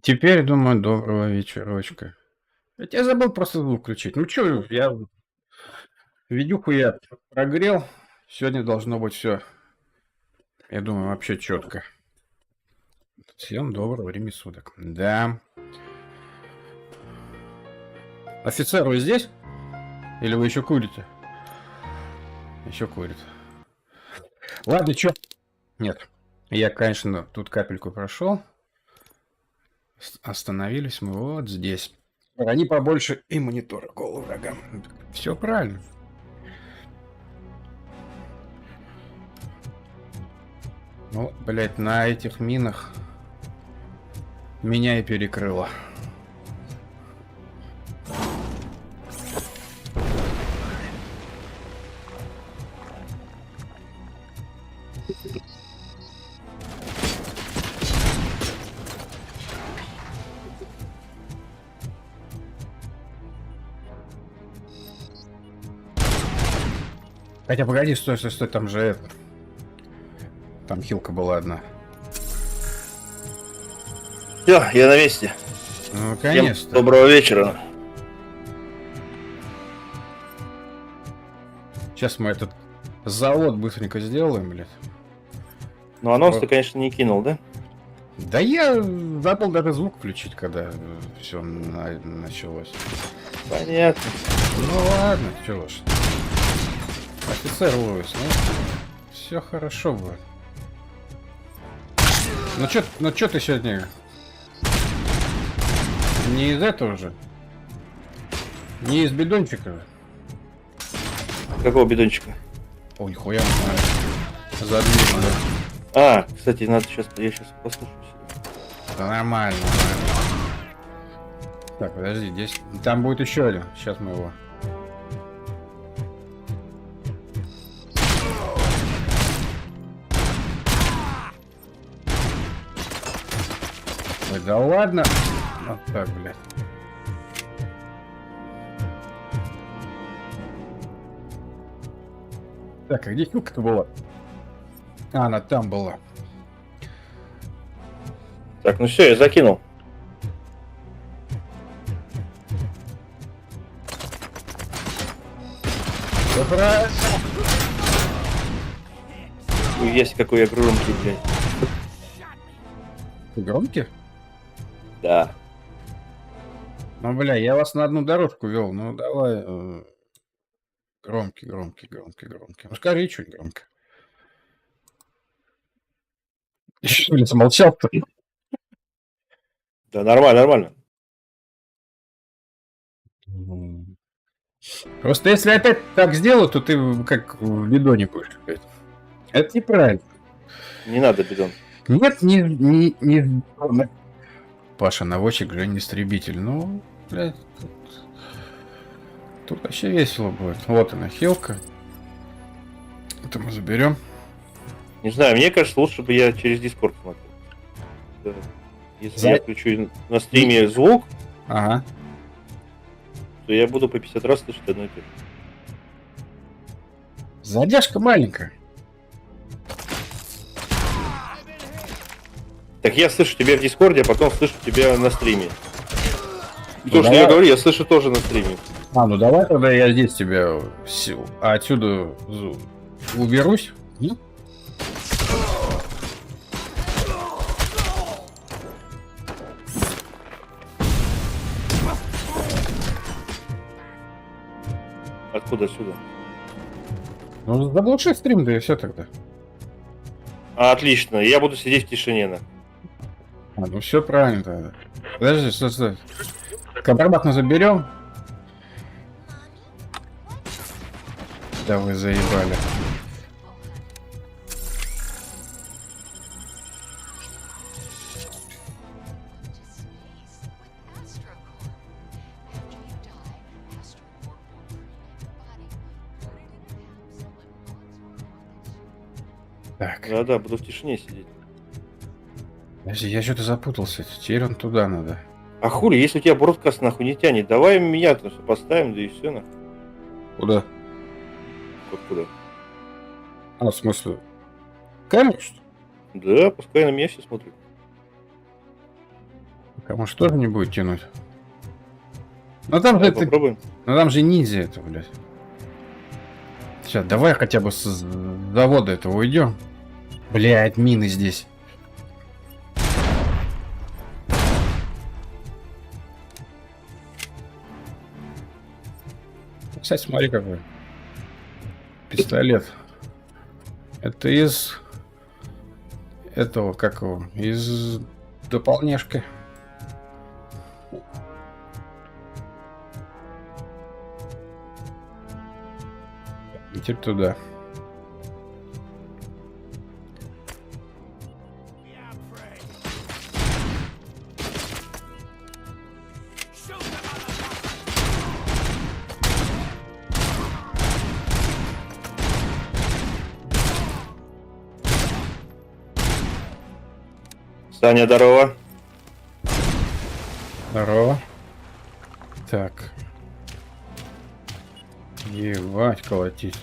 Теперь, думаю, доброго вечерочка. Я забыл просто звук включить. Ну чё, я видюху я прогрел. Сегодня должно быть все, я думаю, вообще четко. Всем доброго времени суток. Да. Офицер, вы здесь? Или вы еще курите? Еще курит. Ладно, чё? Нет. Я, конечно, тут капельку прошел. Остановились мы вот здесь. Они побольше и монитора голову врагам. Все правильно. Ну, блять, на этих минах меня и перекрыло. Хотя погоди, стой, там же это. Там хилка была одна. Все, я на месте. Ну, наконец-то. Доброго вечера. Сейчас мы этот завод быстренько сделаем, блядь. Ну, анонс ты, конечно, не кинул, да? Да я забыл даже звук включить, когда все началось. Понятно. Ну ладно, чего ж. Офицер Луис, ну все хорошо будет. Ну чё ты сегодня? Не из этого же? Не из бидончика? Какого бидончика? Ой, нихуя, задвинул, да. А, кстати, надо сейчас, я сейчас послушаю. Да нормально. Так, подожди, здесь. Там будет еще один. Сейчас мы его. Ой, да ладно. Вот так, блядь. Так, а где хилка-то была? А, она там была. Так, ну все, я закинул. Да правильно. Есть какой я громкий, блядь. Ты громкий? Да. Ну, бля, я вас на одну дорожку вел. Ну, давай. Громкий. Ну, скажи что-нибудь громко. Что ли, замолчал-то? Да, нормально, нормально. Просто если опять так сделаю, то ты как в бидоне будешь опять. Это неправильно. Не надо, бидон. Нет, не... Паша, наводчик, Женя, истребитель. Ну, блядь, тут вообще весело будет. Вот она, хилка. Это мы заберем. Не знаю, мне кажется, лучше бы я через Discord смотрел. Да. Если я включу на стриме звук, Ага. то я буду по 50 раз слышать одно и то же. Задержка маленькая. Так я слышу тебя в Дискорде, а потом слышу тебя на стриме. И то, что давай. я говорю, я слышу тоже на стриме. Ну давай тогда я здесь тебя отсюда уберусь. Откуда сюда? Ну, заглуши стрим, да и все тогда. Отлично, я буду сидеть в тишине. Ну все правильно тогда. Подожди, стой. Компромат мы заберем. Да вы заебали. Так. Да, буду в тишине сидеть. Подожди, я что-то запутался. Теперь он туда надо. А хули, если у тебя бродкаст нахуй не тянет, давай меня там все поставим, да и все нахуй. Куда? Как куда? В смысле? Камеру, что ли? Да, пускай на меня все смотрят. Кому что тоже не будет тянуть. Ну там же Попробуем. Ну там же ниндзя это, блядь. Сейчас, давай хотя бы с завода этого уйдем. Блядь, мины здесь. Кстати, смотри какой. Пистолет. Это из... этого, как его? Из дополнешки. Теперь туда. Саня, здорово. Здорово. Так. Ебать, колотить.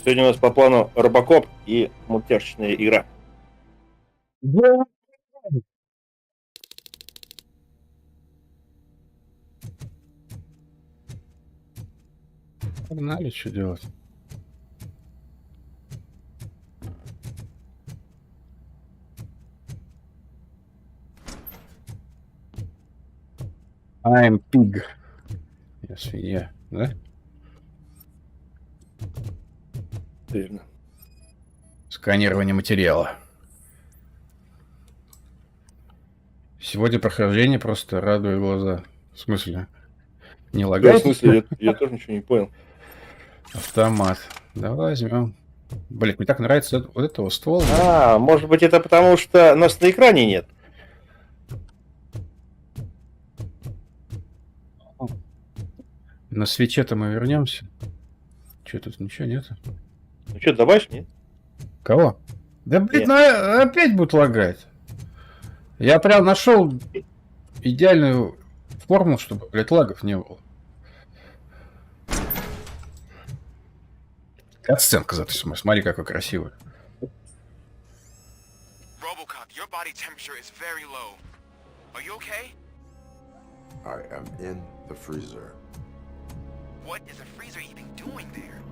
Сегодня у нас по плану RoboCop и мультяшечная игра. Да. Погнали, что делать? I'm pig. Я свинья, да? Верно. Сканирование материала. Сегодня прохождение просто радует глаза. В смысле? Не Да, в лагает? смысле, я тоже ничего не понял. Автомат. Давай возьмем. Блин, мне так нравится вот этого ствола. А, может быть, это потому, что нас на экране нет. На свече-то мы вернемся. Че тут ничего нет? Ну что, добавишь мне? Кого? Да блин, Нет. ну опять будет лагать. Я прям нашел идеальную формулу, чтобы, блядь, лагов не было. Катсценка зато, смотри, какой красивый. RoboCop, your body temperature is very low. Are you okay? I am in the freezer. What is the freezer even doing there?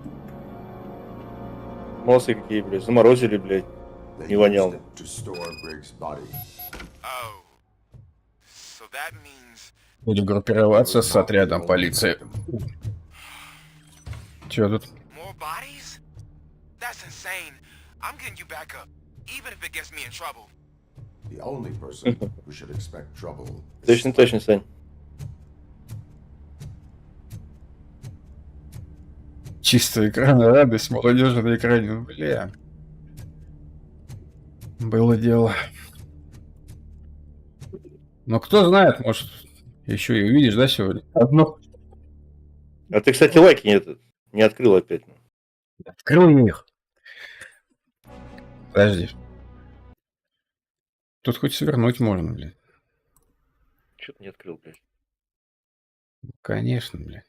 Молодцы какие, блядь. Заморозили, блядь. They Не вонял. used it to store Briggs' body. Oh. So that means Будем группироваться с отрядом полиции. Чё тут? more bodies? That's insane. I'm getting you back up, even if it gets me in trouble. The only person who should expect trouble is Точно, точно, Сань. Чистый экран, радость, молодежи на экране. Ну, бля. Было дело. Но кто знает, может, еще и увидишь, да, сегодня? Одно. А ты, кстати, лайки не открыл опять. Открыл я их. Подожди. Тут хоть свернуть можно, блядь. Чё ты не открыл, блядь? Конечно, блядь.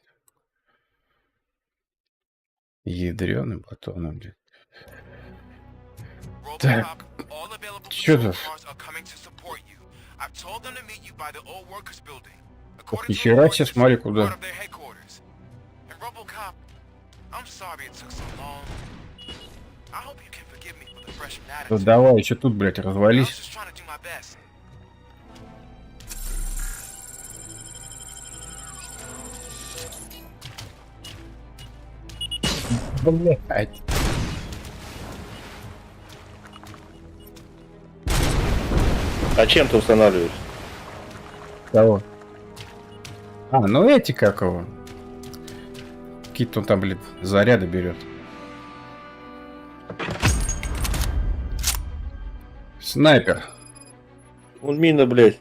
Ядреным батоном, блядь. Так. RoboCop, all available Чё patrol тут? cars are coming to support you. I've told them to meet you by the old workers building. Ох, According to нихера reports, себе, it's смотри, part куда. of their headquarters. And RoboCop, I'm sorry it took so long. I hope you can forgive me for the fresh Да attitude. давай, еще тут, блядь, I was развались. just trying to do my best. Блядь. А чем ты устанавливаешь? Кого? А, ну эти как его. Какие-то он там, блядь, заряды берет. Снайпер. Вон мина, блядь.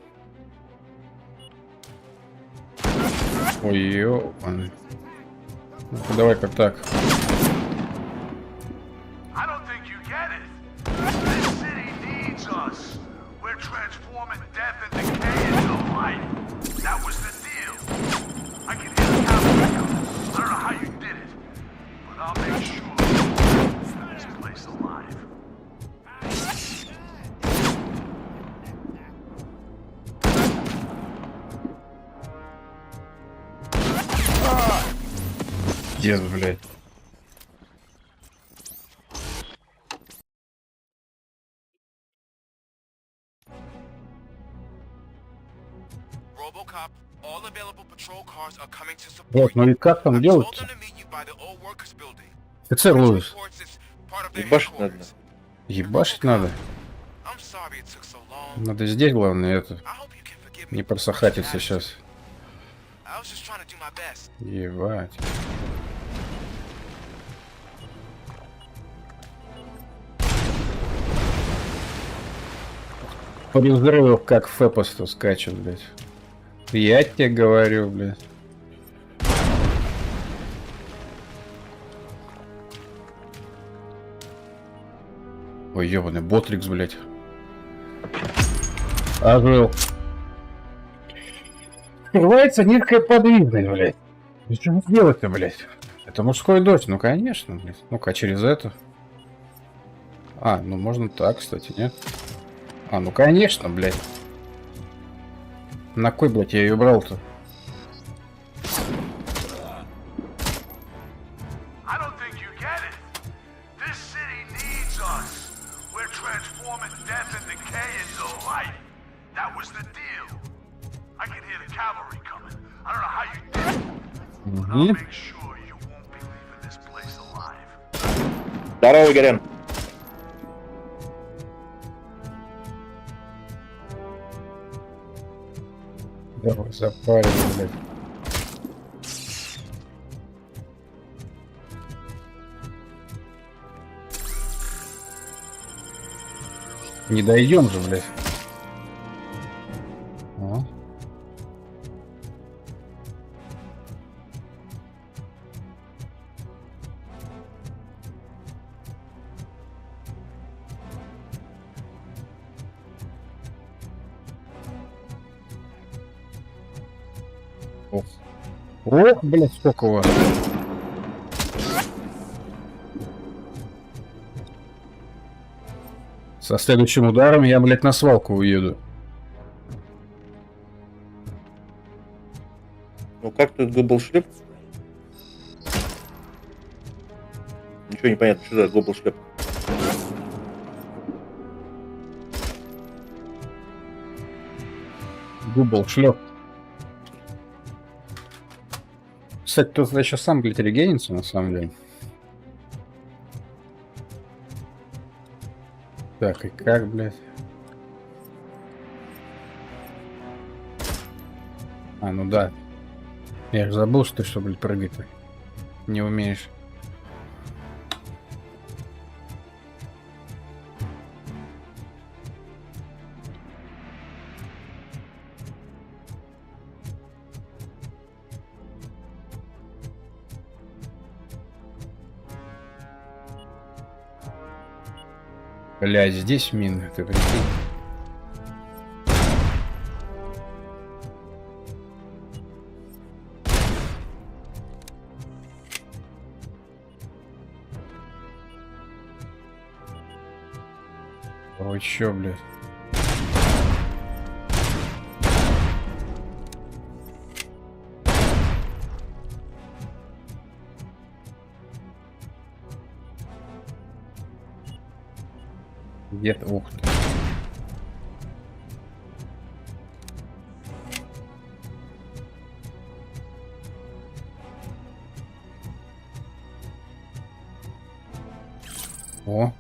Ой, ёбаный. Ну-ка, давай-ка так. I don't think you get it. This city needs us. We're transforming death and decay into life. That was the deal. I can hear the cavalry coming. I don't know how you did it, but I'll make sure you keep this place alive. Дед, блядь. RoboCop, all available patrol cars are coming to support Вот, ну и как там you. I've told делать? them to meet you by the old workers building. Офицер Reports Луис. it's part of their Ебашить надо. headquarters. Ебашить надо. I'm sorry it took so long. Надо здесь, главное, это. I hope you can forgive me Не for the fresh просохатиться attitude. сейчас. I was just trying to do my best. Ебать. При взрывах как фэпосту скачет, блядь. Я тебе говорю, блядь. Ой, ёбаный Ботрикс, блядь. Ожил. Скрывается некая подвижность, блядь. И что делать-то, блядь? Это мужской дочь, ну конечно, блядь. Ну-ка, через это. А, ну можно так, кстати, нет? А, ну конечно, блядь. На кой, блядь, я ее брал-то? I don't think you get it. This city needs us. We're transforming death and decay into life. That was the deal. I can hear the cavalry coming. I don't know how you did it, but I'll make sure you won't be leaving this place alive. Здорово, Игорян. Давай, запарил, блядь. Не дойдем же, блядь. О. Ох. Ох, блядь, сколько у вас. Со следующим ударом я, блядь, на свалку уеду. Ну как тут был шлеп? Ничего Ничего не понятно, что за глобал шлеп. Губл шлеп. Кстати, тут еще сам, блядь, регенится, на самом деле. Так, и как, блядь? А, ну да. Я же забыл, что ты что, блядь, прыгать не умеешь. Блядь, здесь мины, ты прикинь. Ой, чё, блядь. Где-то, ух ты. О,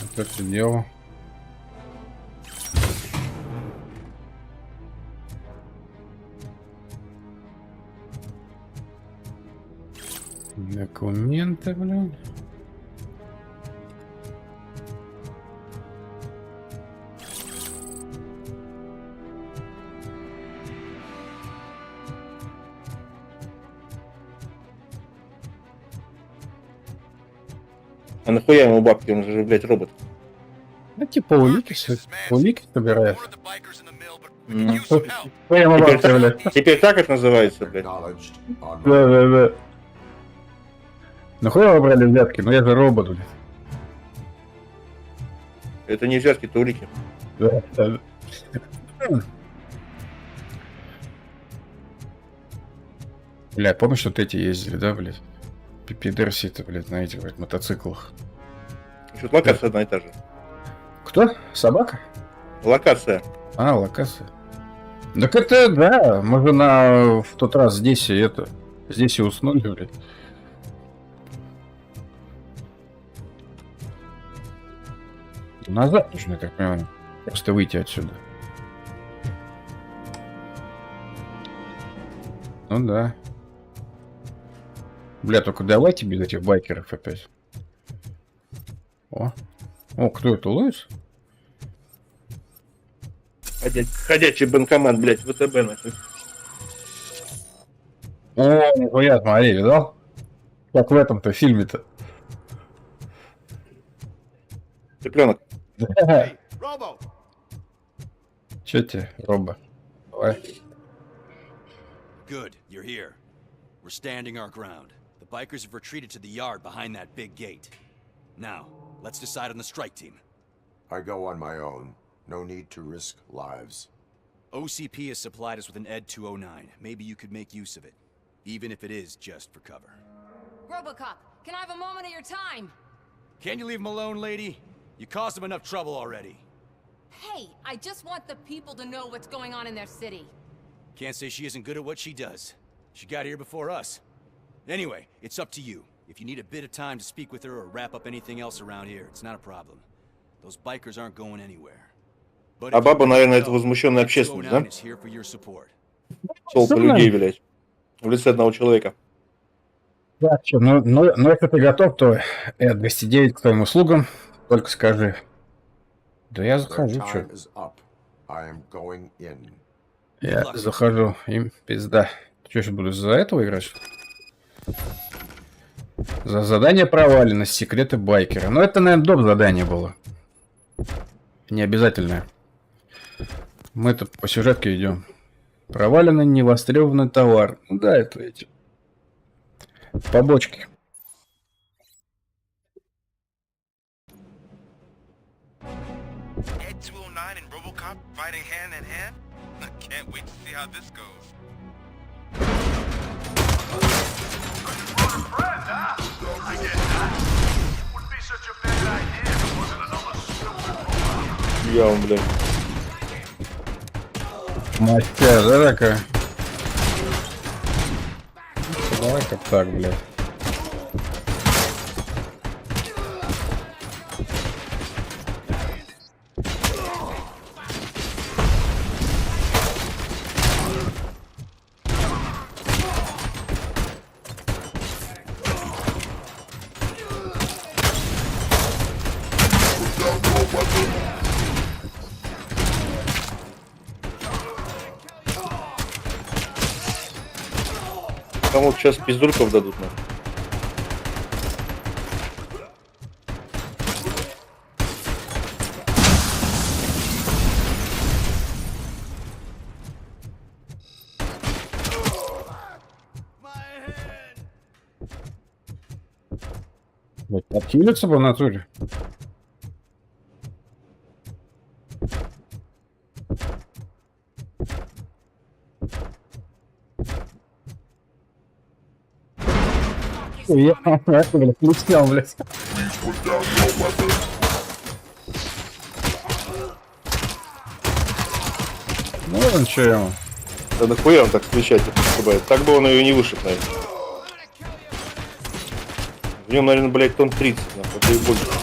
вот это дело. Документы, блин. А нахуя ему бабки, он же, блядь, робот. Да типа улики собирает. One of the bikers in the mill, but we could use some help. Прямо Теперь, бабки, блядь. теперь так это называется, блядь. Acknowledged on Да. Нахуя вы брали взятки? Ну я же робот, блядь. Это не взятки, это улики. Да. Бля, помнишь, вот эти ездили, да, блядь? Пидорси-то, блядь, на этих, блядь, мотоциклах. Еще локация одна и та же. Кто? Собака? Локация. А, локация. Так это, да, мы же в тот раз здесь и здесь и уснули, блядь. Назад нужно, я так понимаю. Просто выйти отсюда. Ну да. Бля, только давайте без этих байкеров опять. О, кто это, Луис? Ходячий банкомат, блядь, ВТБ, нахуй. О, нихуя, смотри, видал? Как в этом-то фильме-то. Цыпленок. Hey, Robo! Че тебе, Робо? Давай. Good, you're here. We're standing our ground. The bikers have retreated to the yard behind that big gate. Now, let's decide on the strike team. I go on my own. No need to risk lives. OCP has supplied us with an ED 209. Maybe you could make use of it, even if it is just for cover. RoboCop, can I have a moment of your time? Can you leave him alone, lady? You caused him enough trouble already. Hey, I just want the people to know what's going on in their city. Can't say she isn't good at what she does. She got here before us. Anyway, it's up to you. If you need a bit of time to speak with her or wrap up anything else around here, it's not a problem. Those bikers aren't going anywhere. But А баба, наверное, это возмущенная общественность, да? Толпа людей, блядь. В лице одного человека. Да, чё, ну, если ты готов, то 209 к твоим услугам. Только скажи. Да я Their захожу, чё. time is up. I am going in. Я захожу, им пизда. Чё, сейчас буду за этого играть, что ли? За задание провалено, секреты байкера. Ну, это, наверное, доп. Задание было. Не обязательное. Мы-то по сюжетке идем. Провалено невостребованный товар. Ну да, это эти. Побочки. Ed 209 and RoboCop fighting hand in hand? I can't wait to see how this goes. Friend, huh? I get that. such a bad idea if it wasn't another stupid robot. Я он, блядь. Мастер, да, такая? Давай как так, блядь. Кому сейчас пиздульков дадут, нахуй. Блядь, откилиться бы в натуре. Я, блядь, не снял, блядь. Ну, он чё ему? Да нахуя он так кричать бывает? Так бы он ее не вышиб, наверное. В нем, наверное, блядь, тонн 30, нахуй, это и больше. Блядь.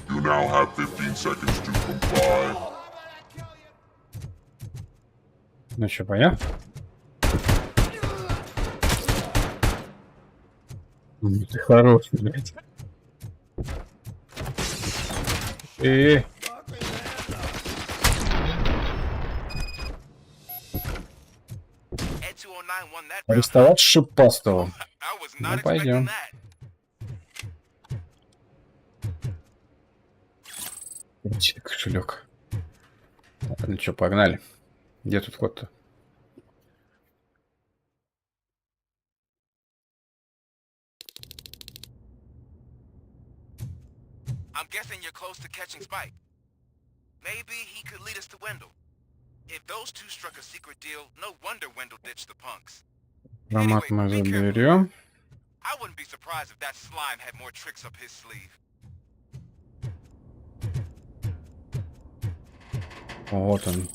You now have 15 seconds to comply. Ну чё, понятно? Ну ты хороший, блядь. At 209 won that round. Арестовать шипастого. I was Ну, not expecting пойдем. that. Где кошелек? Ладно, чё, погнали. Где тут ход-то? I'm guessing you're close to catching Spike. Maybe he could lead us to Wendell. If those two struck a secret deal, no wonder Wendell ditched the punks. Ромат мы заберем. I wouldn't be surprised if that slime had more tricks up his sleeve. Вот он.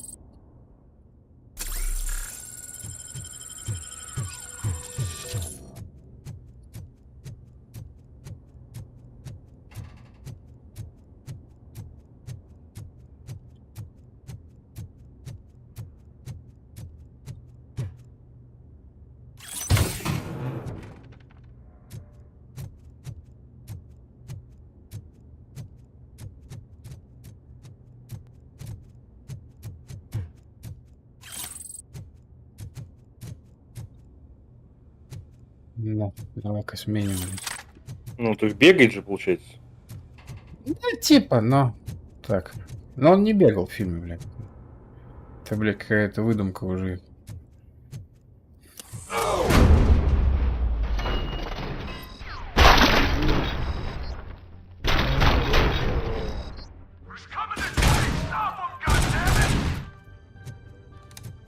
Ну, давай-ка сменим. Ну, то есть бегает же, получается. Ну, типа, но... Так. Но он не бегал в фильме, блядь. Это, блядь, какая-то выдумка уже.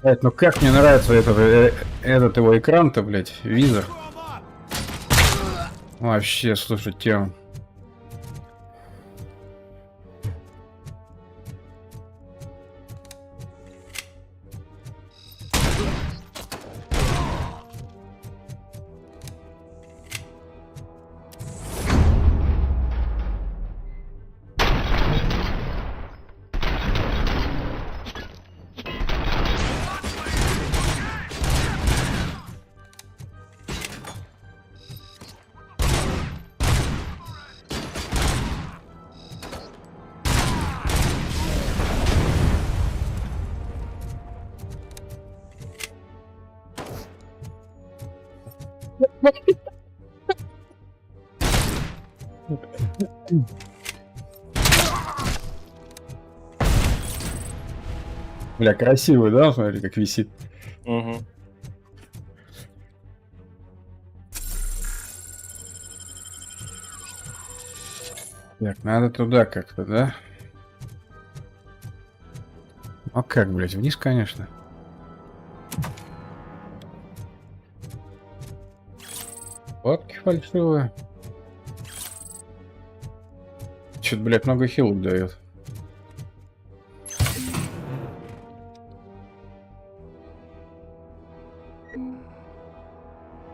Блядь, ну как мне нравится этот его экран-то, блядь, визор. Вообще, слушай, тема. Бля, красивый, да? Смотри, как висит. Угу. Так, надо туда как-то, да? А как, блядь, вниз, конечно. Фотки фальшивые. Чё-то, блядь, много хилок дает.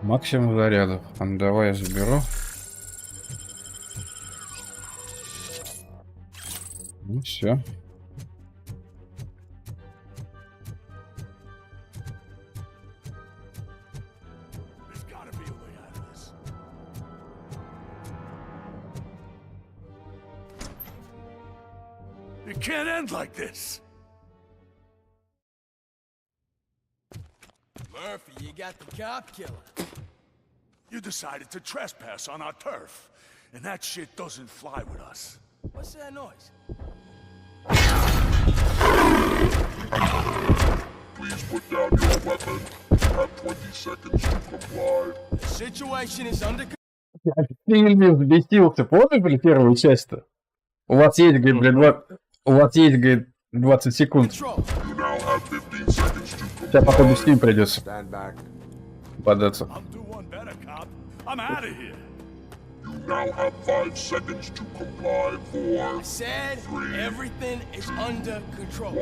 Максимум зарядов. Давай я заберу. Ну все. There's gotta be a way out of this. It can't end like this. Murphy, you got the cop killer. You decided to trespass on our turf, and that shit doesn't fly with us. What's that noise? Please put down your weapon. You have 20 seconds to comply. The situation is under Сильно взбесился. Помнишь, блин, первую часть-то? У вас есть, говорит, блин, у вас есть, говорит, 20 секунд. control. You now have 15 seconds to comply. Сейчас, походу, с ним придется Stand back. податься. I'll do one better, cop. I'm out of here. You now have 5 seconds to comply. 4, I said everything is under control.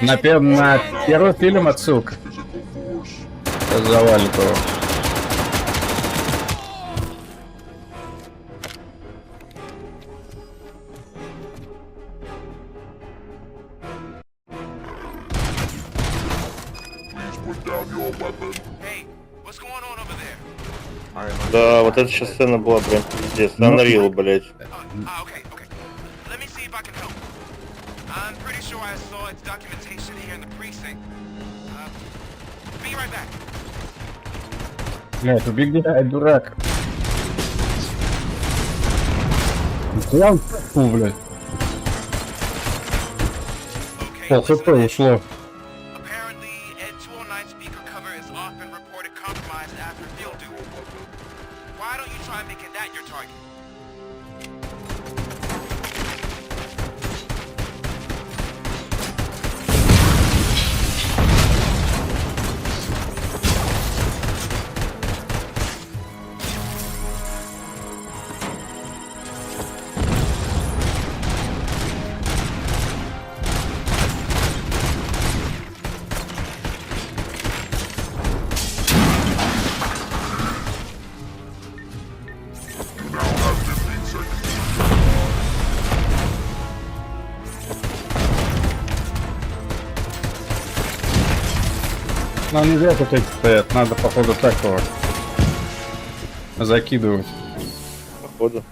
На первый фильм отсылка. physical force. Сейчас завалит его. Please put down your weapon. Hey, what's going on over there? Да, вот эта сейчас сцена была прям пиздец. Unreal, блядь. Okay. Let me see if I can help. I'm pretty sure I saw its documentation here in the precinct. Be right back. Блядь, убегай, дурак. Я фу, блядь. Okay, Пол listen хп to this. ушло. Apparently, Ed 209 speaker cover is often reported compromised after field duty. Why don't you try making that your target? You now have 15 seconds. Нам нельзя тут эти стоят, надо, походу, так его закидывать. Походу.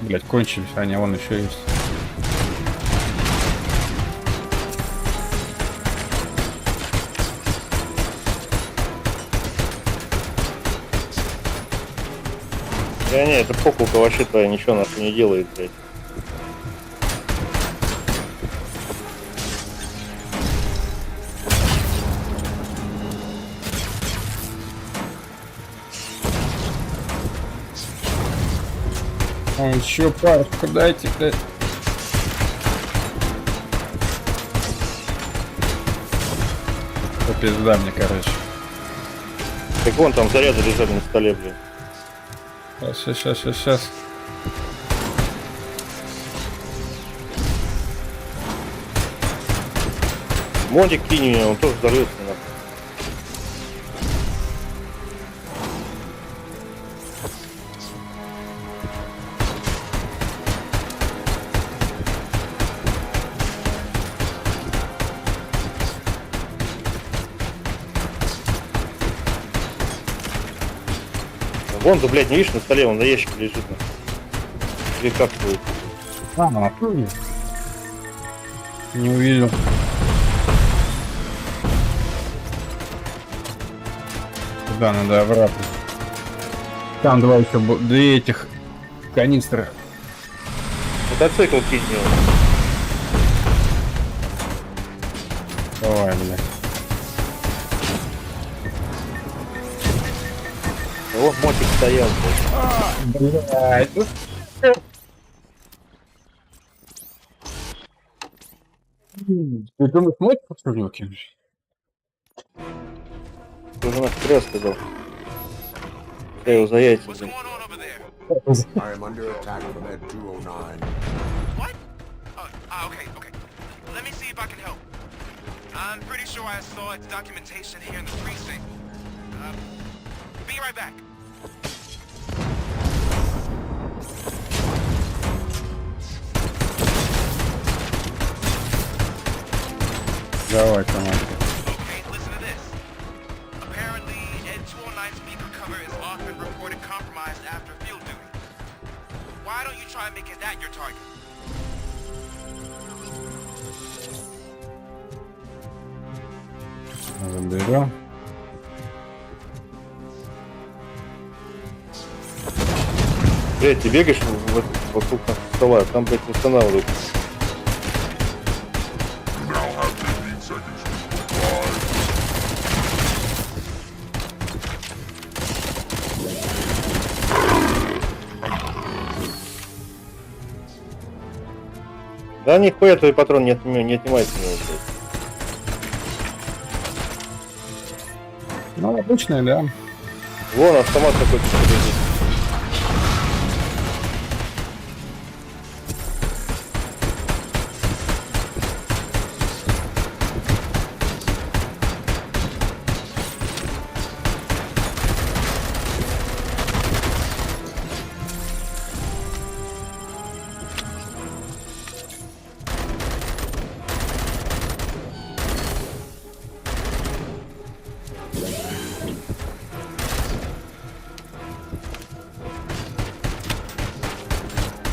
Блять, кончились, они вон еще есть. Да не, это покулка вообще-то ничего нахуй не делает, блядь. А еще парочку дайте, блядь. Пизда мне, короче. Так вон там заряды лежали на столе, блядь. Сейчас. Модик кинь меня, он тоже взорвется, нахуй. Вон, да, блядь, не видишь, на столе, он на ящике лежит. Нахуй. Или как будет? Не увидел. Туда надо обратно. Там два еще, две этих канистры. Мотоцикл кинь его. Давай, блядь. Вот мотик стоял, блядь. Блядь. Ты думаешь, мой посудил кинуть? Ты уже нас вчера сказал. Я его за яйца What's взял. going on over there? I am under attack from Ed 209. What? Okay. Let me see if I can help. I'm pretty sure I saw its documentation here in the precinct. Be right back. Давай, команда. Okay, listen to this. Apparently, Ed 209 speaker cover is often reported compromised after field duty. Why don't you try making that your target? Заберем. Блядь, ты бегаешь вокруг стола, там, блядь, устанавливают. You now have 15 seconds to comply. Да нихуя твой патрон не отнимается у него, блядь. Ну, обычный, да. Вон автомат какой-то подойдет.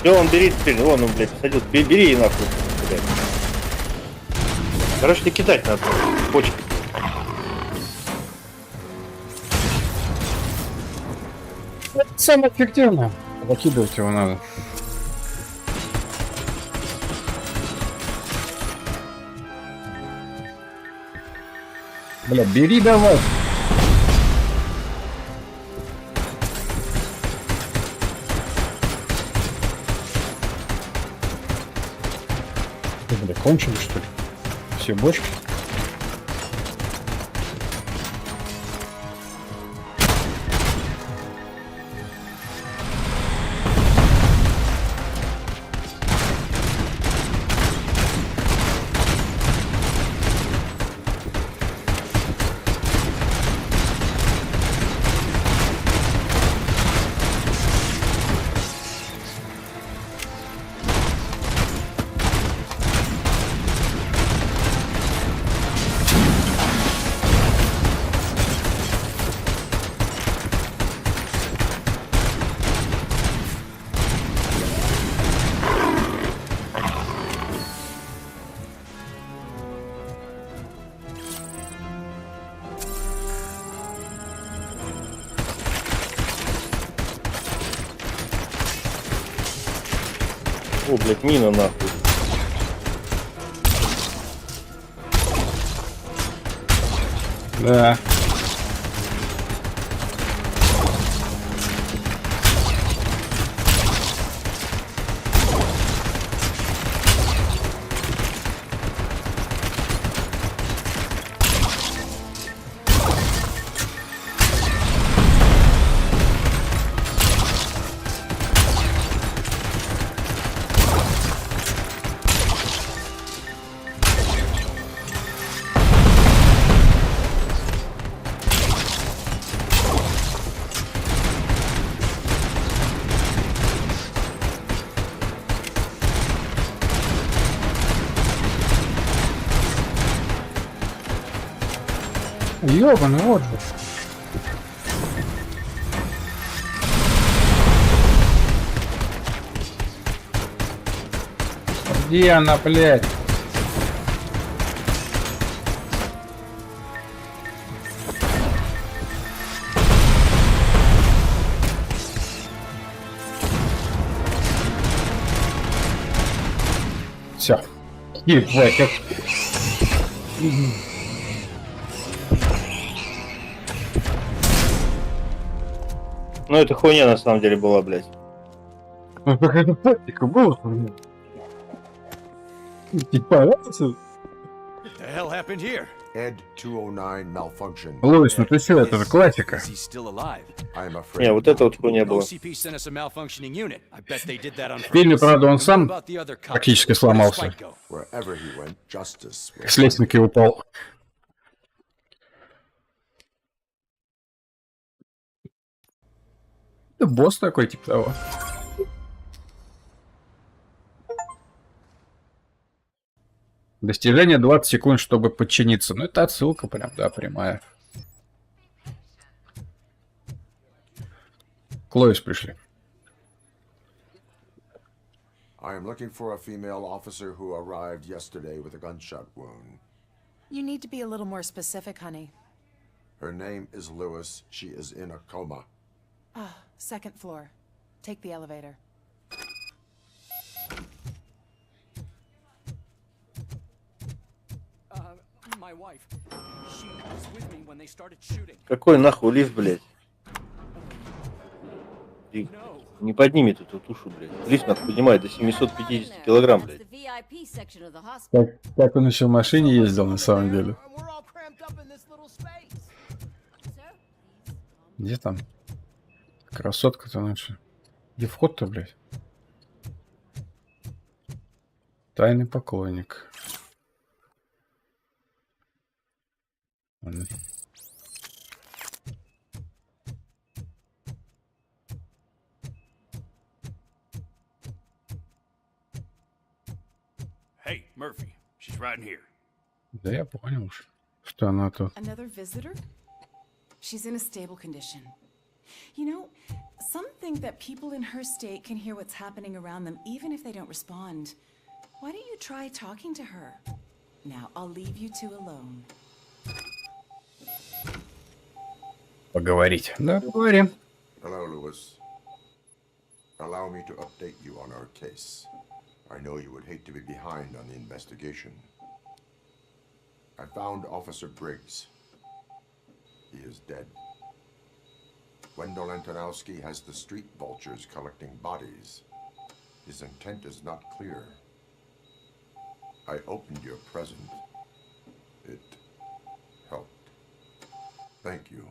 Да он бери теперь, вон он, блядь, садил. Бери и нахуй, блядь. Короче, тебе кидать надо. Почки. Это самое эффективное. Закидывать его надо. Бля, бери давай. Ты, бля, кончили, что ли? Все бочки? О, блядь, мина нахуй. Да. Ёбаный, вот же. Где она, блядь? Все. Ебать, как... Ну это хуйня на самом деле была, блядь. Ну какая-то тактика была. Типа, The hell happened here? Ed 209 malfunction. Луис, ну ты что, это же классика. Is he still alive? I am Не, afraid. вот это вот хуйня была. OCP sent us a malfunctioning unit. I bet they did that on В фильме, purpose. правда, он And what сам about the other cops? практически Where did сломался. Spike go? Wherever he went, justice will С лестницы упал. Да босс такой, типа того. Достижение 20 секунд, чтобы подчиниться. Ну, это отсылка прям, да, прямая. К Луис пришли. I am looking for a female officer who arrived yesterday with a gunshot wound. You need to be a little more specific, honey. Her name is Lewis. She is in a coma. Ah, second floor. Take the elevator. My wife. She was with me when they started shooting. Какой нахуй лифт, блядь? Ты не поднимет эту тушу, блядь. Лифт нахуй поднимает до 750 килограмм, блядь. Как он еще в машине ездил на самом деле. Где там? Красотка-то наша. Где вход-то, блядь? Тайный поклонник. Ладно. Hey, Murphy. She's right in here. Да я понял уж, что она тут. Another visitor? She's in a stable condition. You know, some think that people in her state can hear what's happening around them even if they don't respond. Why don't you try talking to her? Now, I'll leave you two alone. Поговорить. Да, поговорим. Hello, Lewis. Allow me to update you on our case. I know you would hate to be behind on the investigation. I found Officer Briggs. He is dead. Wendell Antonowski has the street vultures collecting bodies. His intent is not clear. I opened your present. It helped. Thank you.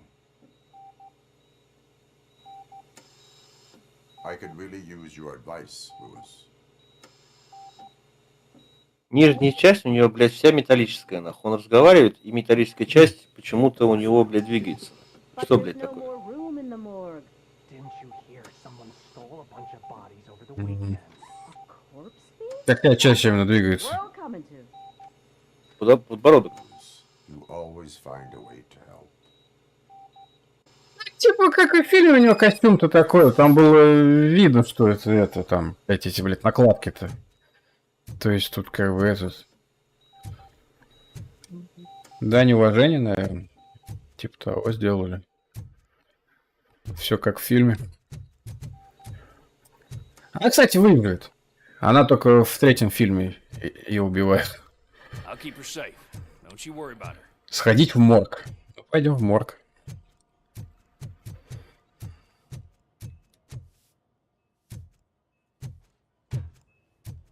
I could really use your advice, Lewis. Нижняя часть у него, блядь, вся металлическая, нахуй. Он разговаривает, и металлическая часть почему-то у него, блядь, двигается. Что, блядь, такое? Какая часть именно двигается? Куда подбородок? You always find a way to help. Типа, как и в фильме у него костюм-то такой. Там было видно, что это там, эти, блядь, накладки-то. То есть тут как бы этот... Да, неуважение, наверное. Типа того сделали. Все как в фильме. Она, кстати, выиграет. Она только в третьем фильме ее убивает. Сходить в морг. Пойдем в морг.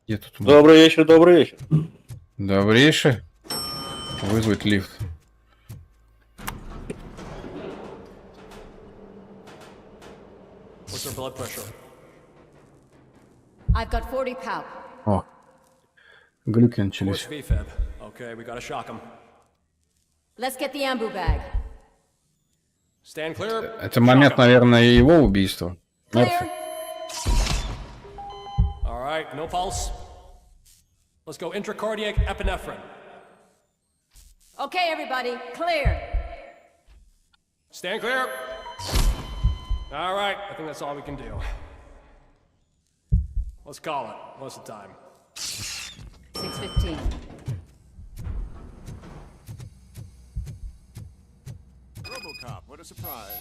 Где тут морг? Добрый вечер, добрый вечер. Добрейший. Вызвать лифт. What's her blood pressure? I've got 40 pow. О, глюки What's начались. VFib? Okay, we gotta shock him. Let's get the ambu bag. Stand clear. Это момент, наверное, его убийства. Clear. All right, no pulse. Let's go intracardiac epinephrine. Okay, everybody, clear. Stand clear. All right, I think that's all we can do. Let's call it. What's the time? 6:15. RoboCop, what a surprise.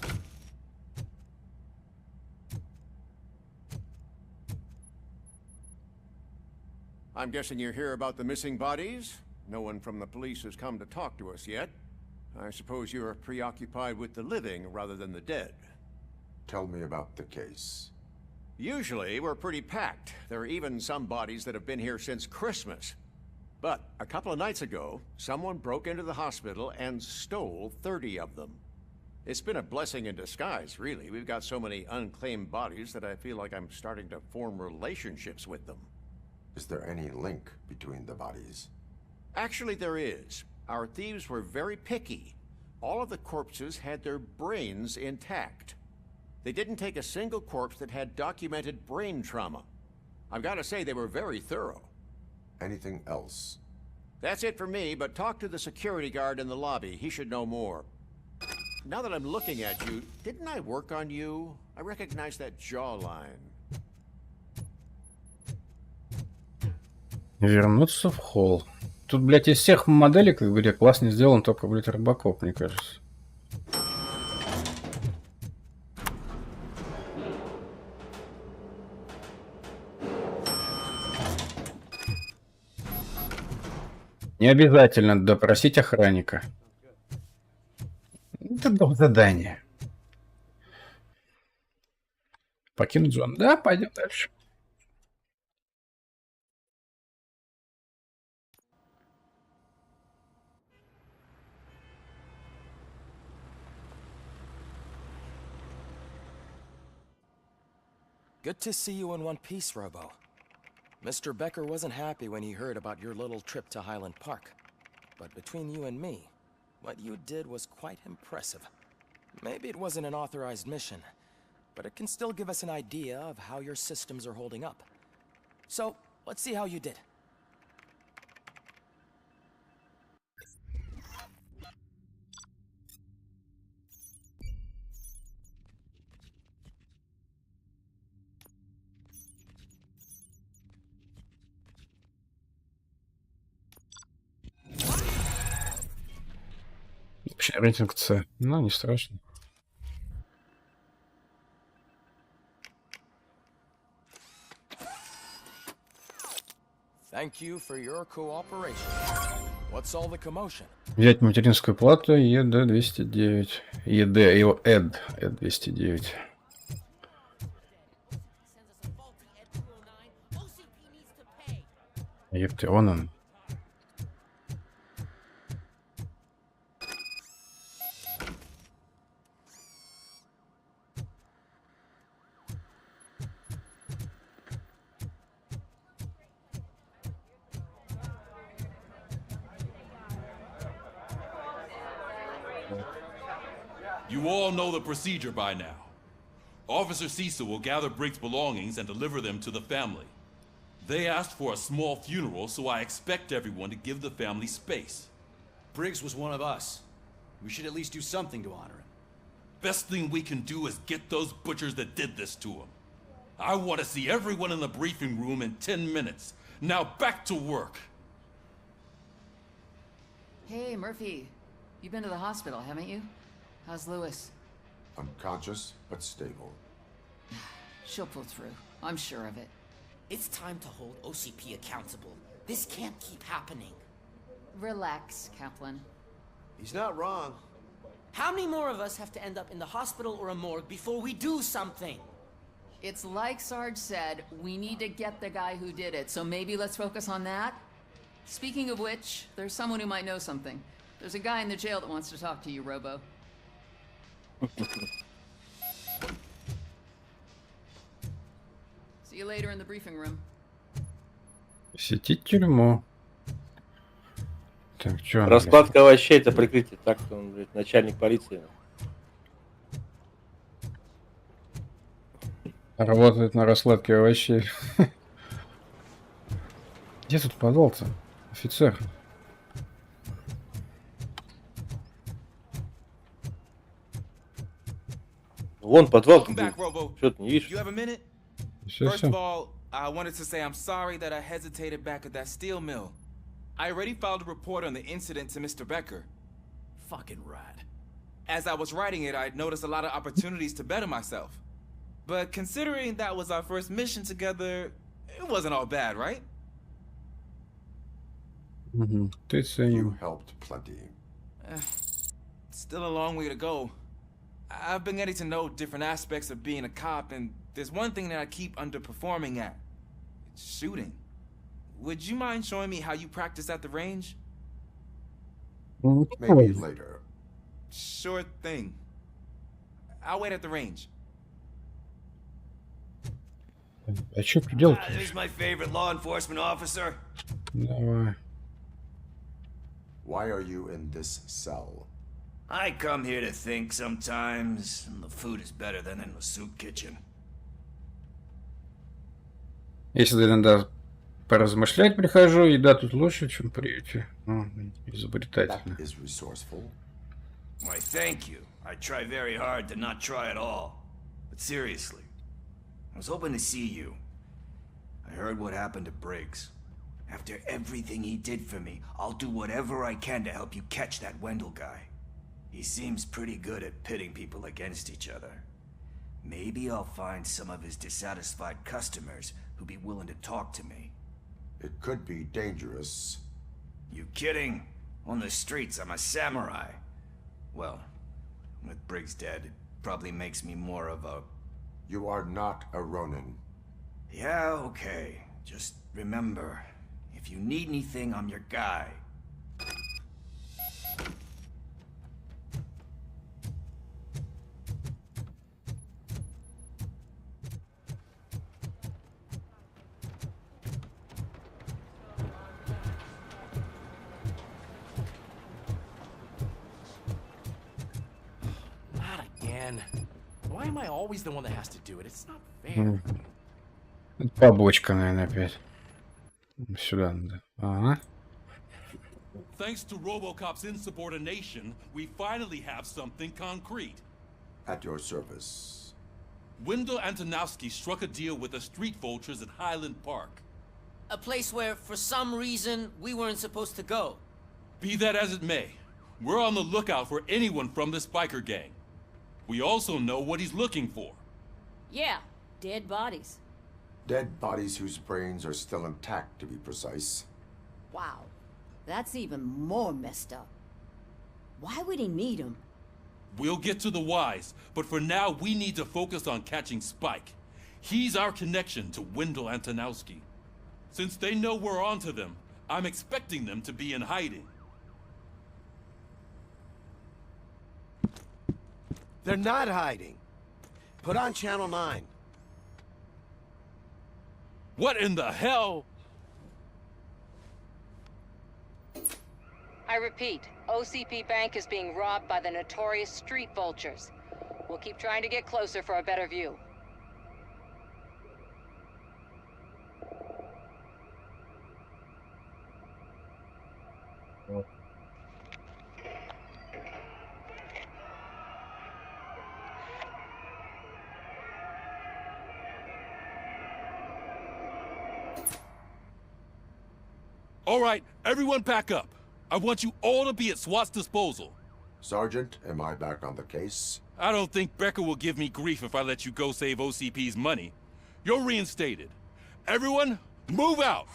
I'm guessing you're here about the missing bodies? No one from the police has come to talk to us yet. I suppose you're preoccupied with the living rather than the dead. Tell me about the case. Usually, we're pretty packed. There are even some bodies that have been here since Christmas. But a couple of nights ago, someone broke into the hospital and stole 30 of them. It's been a blessing in disguise, really. We've got so many unclaimed bodies that I feel like I'm starting to form relationships with them. Is there any link between the bodies? Actually, there is. Our thieves were very picky. All of the corpses had their brains intact. They didn't take a single corpse that had documented brain trauma. I've got to say, they were very thorough. Anything else? That's it for me, but talk to the security guard in the lobby. He should know more. Now that I'm looking at you, didn't I work on you? I recognize that jawline. Вернуться в холл. Тут, блядь, из всех моделек в игре классно сделан только, блядь, RoboCop, мне кажется. Не обязательно допросить охранника. Это было задание. Покинуть зону. Да, пойдем дальше. Good to see you in one piece, Robo. Mr. Becker wasn't happy when he heard about your little trip to Highland Park. But between you and me, what you did was quite impressive. Maybe it wasn't an authorized mission, but it can still give us an idea of how your systems are holding up. So, let's see how you did. Вообще рейтинг С. Ну, не страшно. Thank you for your cooperation. What's all the commotion? Взять материнскую плату ЕД-209. ЕД, его ЭД. ЭД-209. Епты, он. You all know the procedure by now. Officer Cecil will gather Briggs' belongings and deliver them to the family. They asked for a small funeral, so I expect everyone to give the family space. Briggs was one of us. We should at least do something to honor him. Best thing we can do is get those butchers that did this to him. I want to see everyone in the briefing room in 10 minutes. Now back to work. Hey, Murphy. You've been to the hospital, haven't you? How's Lewis? Unconscious, but stable. She'll pull through. I'm sure of it. It's time to hold OCP accountable. This can't keep happening. Relax, Kaplan. He's not wrong. How many more of us have to end up in the hospital or a morgue before we do something? It's like Sarge said, we need to get the guy who did it, so maybe let's focus on that? Speaking of which, there's someone who might know something. There's a guy in the jail that wants to talk to you, Robo. See you later in the briefing room. Посетить тюрьму. Так, что? Раскладка овощей — это прикрытие. Так-то он, блядь, начальник полиции. Работает на раскладке овощей. Где тут подвал-то? Офицер. Вон подвал. Welcome back, Robo. Что ты не видишь? You have a minute? Всё, First всё. of all, I wanted to say I'm sorry that I hesitated back at that steel mill. I already filed a report on the incident to Mr. Becker. Fucking rad. As I was writing it, I'd noticed a lot of opportunities to better myself. But considering that was our first mission together, it wasn't all bad, right? Ты ценим. You helped plenty. Still a long way to go. I've been getting to know different aspects of being a cop, and there's one thing that I keep underperforming at. It's shooting. would you mind showing me how you practice at the range? Maybe later. Sure thing. I'll wait at the range. А что ты делать? There's my favorite law enforcement officer. Давай. Why are you in this cell? I come here to think sometimes, and the food is better than in the soup kitchen. Если иногда поразмышлять прихожу, еда тут лучше, чем в приюте. Изобретательно. That is resourceful. Why, thank you. I try very hard to not try at all. But seriously, I was hoping to see you. I heard what happened to Briggs. After everything he did for me, I'll do whatever I can to help you catch that Wendell guy. He seems pretty good at pitting people against each other. Maybe I'll find some of his dissatisfied customers who'd be willing to talk to me. It could be dangerous. You kidding? On the streets, I'm a samurai. Well, with Briggs dead, it probably makes me more of a... You are not a Ronin. Yeah, okay. Just remember, if you need anything, I'm your guy. Not again. Why am I always the one that has to do it? It's not fair. Побочка, наверное, опять. Сюда надо. Ага. Thanks to RoboCop's insubordination, we finally have something concrete. At your service. Wendell Antonowski struck a deal with the street vultures at Highland Park. A place where, for some reason, we weren't supposed to go. Be that as it may, we're on the lookout for anyone from this biker gang. We also know what he's looking for. Yeah, dead bodies. Dead bodies whose brains are still intact, to be precise. Wow, that's even more messed up. Why would he need them? We'll get to the whys, but for now we need to focus on catching Spike. He's our connection to Wendell Antonowski. Since they know we're onto them, I'm expecting them to be in hiding. They're not hiding. Put on Channel 9. What in the hell? I repeat, OCP Bank is being robbed by the notorious street vultures. We'll keep trying to get closer for a better view. All right, everyone back up. I want you all to be at SWAT's disposal. Sergeant, am I back on the case? I don't think Becker will give me grief if I let you go save OCP's money. You're reinstated. Everyone, move out!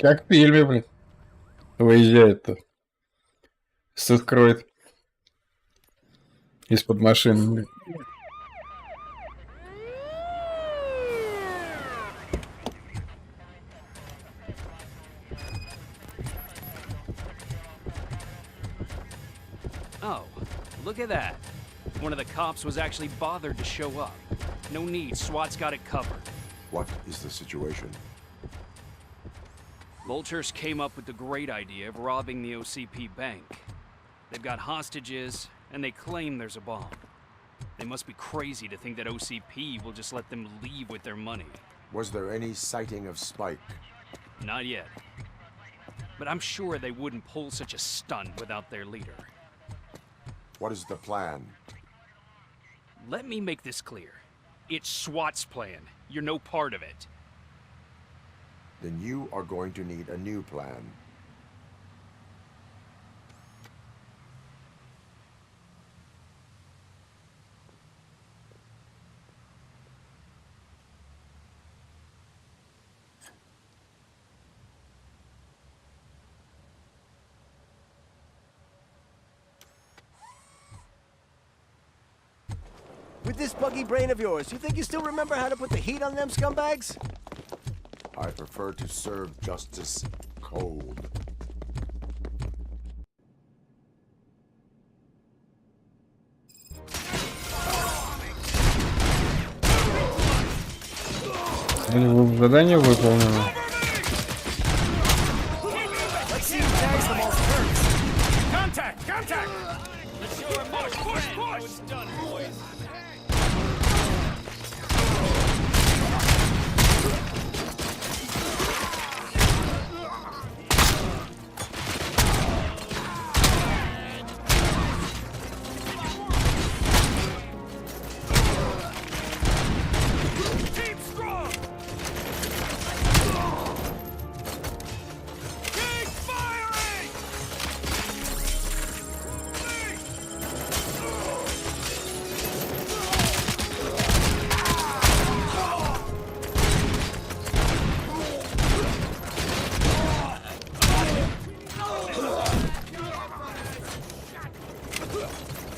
Как в фильме, блин. Выезжает-то. Скроет. Из-под машины, блин. Oh, look at that. One of the cops was actually bothered to show up. No need, SWAT's got it covered. What is the situation? Vultures came up with the great idea of robbing the OCP bank. They've got hostages, and they claim there's a bomb. They must be crazy to think that OCP will just let them leave with their money. Was there any sighting of Spike? Not yet. But I'm sure they wouldn't pull such a stunt without their leader. What is the plan? Let me make this clear. It's SWAT's plan. You're no part of it. Then you are going to need a new plan. With this buggy brain of yours, you think you still remember how to put the heat on them scumbags? I prefer to serve justice cold. Задание выполнено. Contact! Contact! Let's show him push! Push! Push! It's done, boys. Keep strong! Keep firing!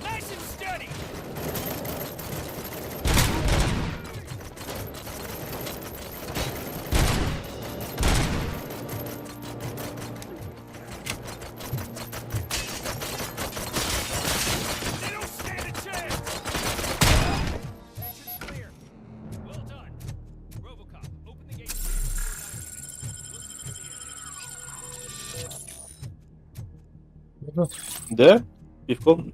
Nice and steady! They don't stand a chance! Entrance clear. Well done. RoboCop, open the gate. Да? Пивко?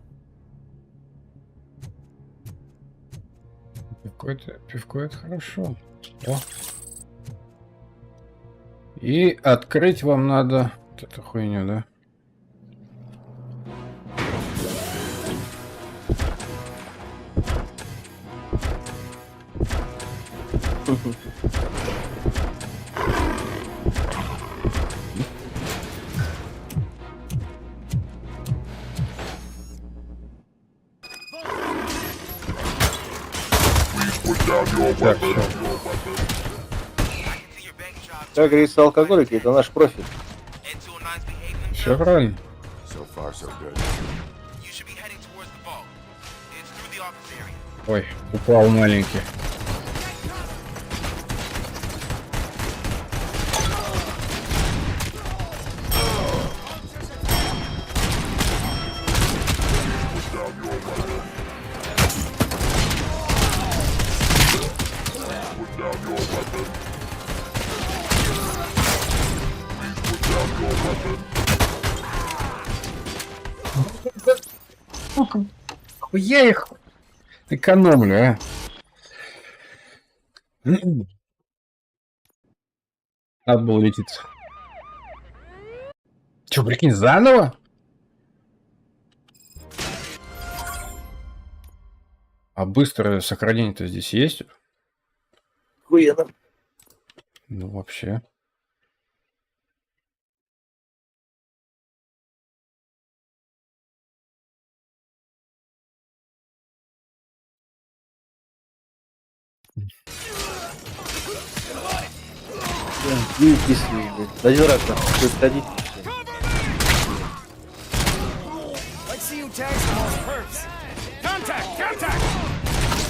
Пивко это хорошо. О. И открыть вам надо вот эту хуйню, да? Так, Как говорится, алкоголики, это наш профиль. все правильно. So far, so good. Ой, упал маленький. Я их экономлю, а. Надо было лететь. Че, прикинь, заново? А быстрое сохранение-то здесь есть? Хуено. Ну, вообще. Let's see who tags the most perps. Contact! Contact!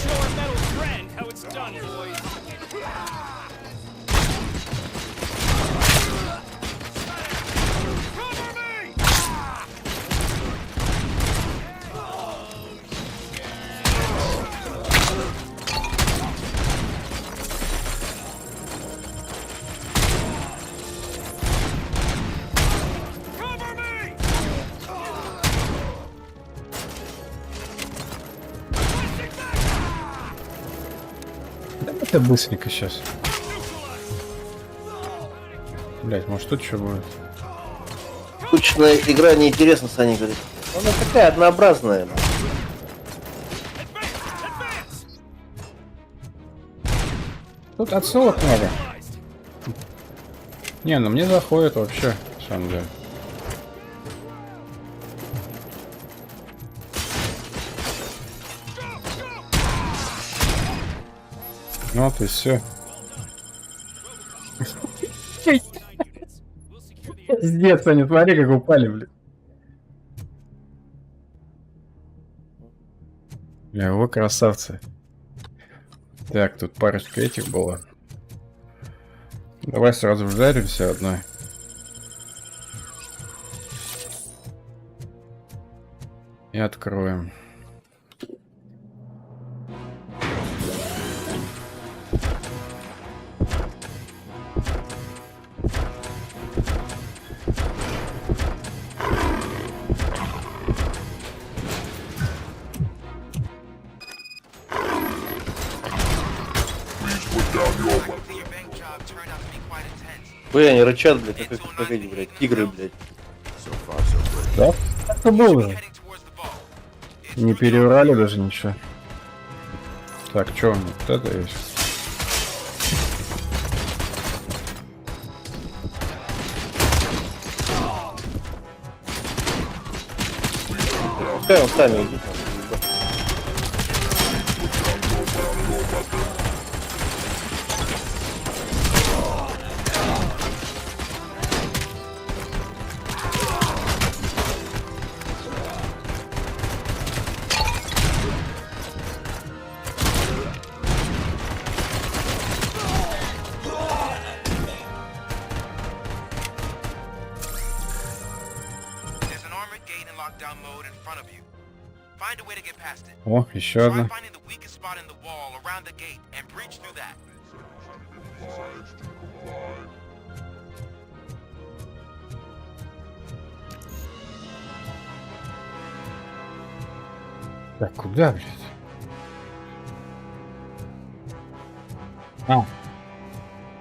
Show our metal friend how it's done, boys. Cover me! Это быстренько сейчас. Блять, может тут что будет? Скучная игра неинтересна, Саня говорит. Она такая однообразная. Тут отсылок много. Не, ну мне заходит вообще, на самом деле. Ну вот и все. Пиздец, они, смотри, как упали, блин. Бля, вы красавцы. Так, тут парочка этих было. Давай сразу вжаримся одной. И откроем. Блин, они рычат, блядь, как эти, блядь, тигры, блядь. Да? Это было. Не переврали даже ничего. Так, что у меня? Вот это есть. Пускай он сами идут. О, еще одна. Так, куда, блядь? А.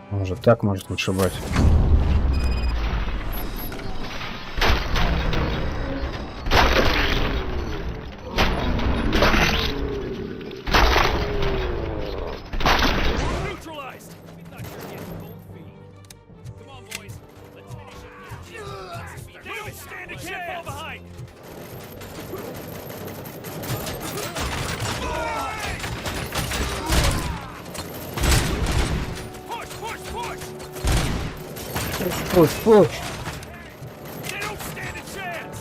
Может так, может вышибать. Push. They don't stand a chance.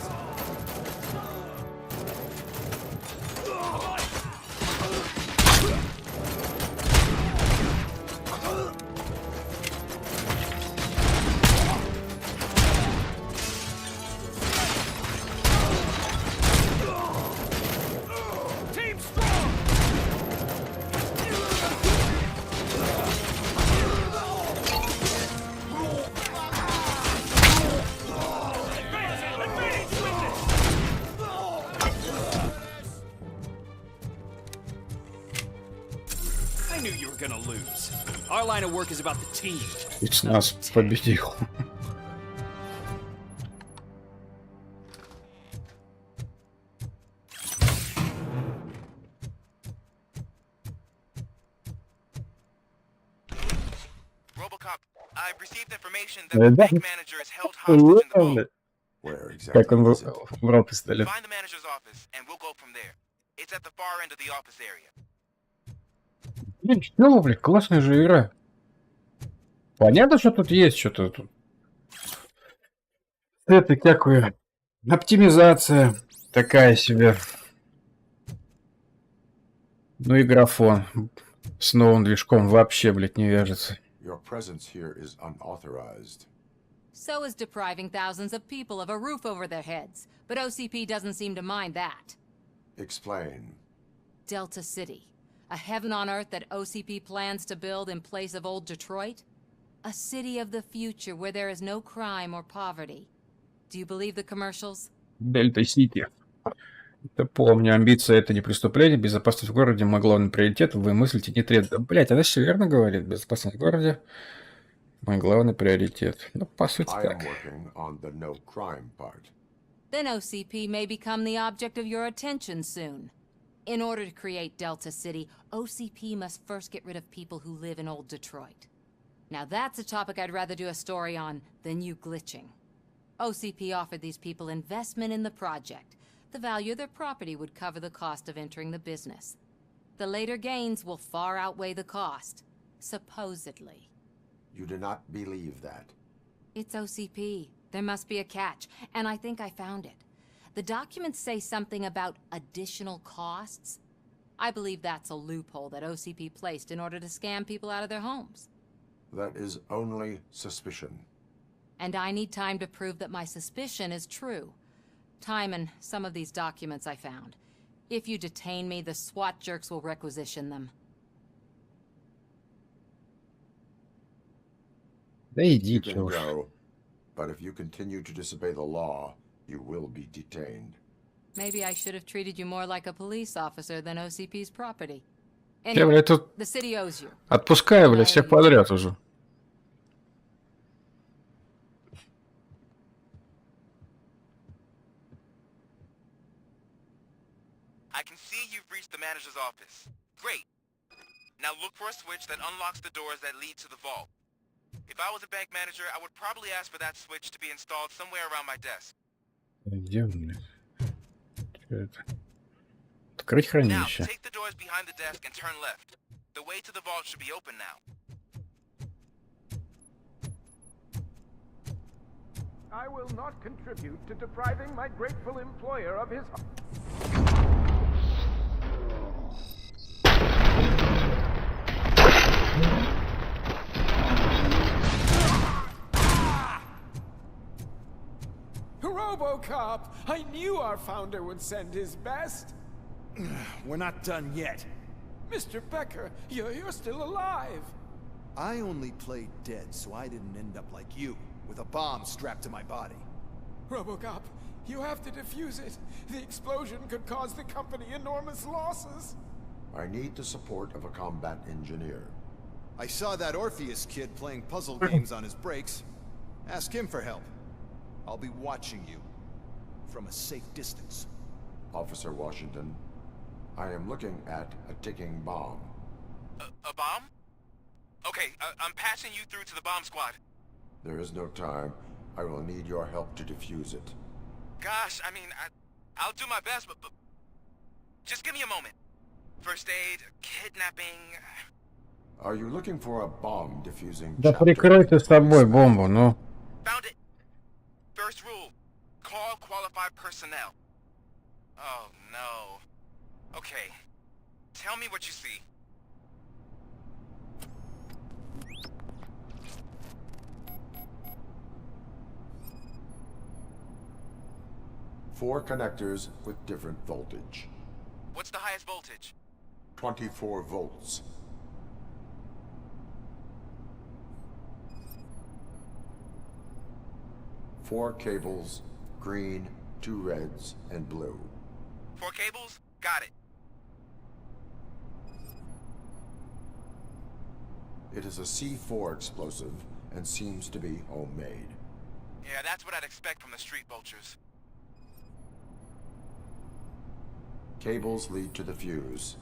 Team strong. I knew you were gonna lose. Our line of work is about the team. Ведь нас победил. RoboCop, I've received information that the bank manager is held hostage in the vault. Where exactly? Как он брал пистолет. Find the manager's office, and we'll go from there. It's at the far end of the office area. Блин, что, блядь, классная же игра. Понятно, что тут есть что-то тут. Это такое. Оптимизация такая себе. Ну и графон. С новым движком вообще, блядь, не вяжется. Your presence here is unauthorized. So is depriving thousands of people of a roof over their heads. But OCP doesn't seem to mind that. Explain. Delta City. A heaven on earth that OCP plans to build in place of old Detroit? A city of the future where there is no crime or poverty. Do you believe the commercials? Дельта Сити. Это помню. Амбиция — это не преступление. Безопасность в городе — мой главный приоритет. Вы мыслите не трезво. Да, блядь, она все верно говорит. Безопасность в городе — мой главный приоритет. Ну, по сути, так. Then OCP may become the object of your attention soon. In order to create Delta City, OCP must first get rid of people who live in old Detroit. Now that's a topic I'd rather do a story on than you glitching. OCP offered these people investment in the project. The value of their property would cover the cost of entering the business. The later gains will far outweigh the cost. Supposedly. You do not believe that? It's OCP. There must be a catch, and I think I found it. The documents say something about additional costs. I believe that's a loophole that OCP placed in order to scam people out of their homes. That is only suspicion. And I need time to prove that my suspicion is true. Time and some of these documents I found. If you detain me, the SWAT jerks will requisition them. Да You идите can уж. go, but if you continue to disobey the law, you will be detained. Maybe I should have treated you more like a police officer than OCP's property. Я, блядь, тут The city owes you. отпускаю, блядь, всех подряд уже. I can see you've reached the manager's office. Great. Now look for a switch that unlocks the doors that lead to the vault. If I was a bank manager, I would probably ask for that switch to be installed somewhere around my desk. Где он, блядь? Чё это? Открыть Now, хранилище. take the doors behind the desk and turn left. The way to the vault should be open now. I will not contribute to depriving my grateful employer of his... RoboCop! I knew our founder would send his best. We're not done yet. Mr. Becker, you're still alive. I only played dead, so I didn't end up like you, with a bomb strapped to my body. RoboCop, you have to defuse it. The explosion could cause the company enormous losses. I need the support of a combat engineer. I saw that Orpheus kid playing puzzle games on his breaks. Ask him for help. I'll be watching you from a safe distance. Officer Washington, I am looking at a ticking bomb. A bomb? Okay, I'm passing you through to the bomb squad. There is no time. I will need your help to defuse it. Gosh, I mean, I'll do my best, but just give me a moment. First aid, kidnapping... Are you looking for a bomb defusing Да chapter? прикрой ты с собой бомбу, ну. Found it. First rule, call qualified personnel. Oh, no. Okay, tell me what you see. Four connectors with different voltage. What's the highest voltage? 24 volts. Four cables, green, 2 reds, and blue. 4 cables? Got it. It is a C4 explosive and seems to be homemade. Yeah, that's what I'd expect from the street vultures. Cables lead to the fuse.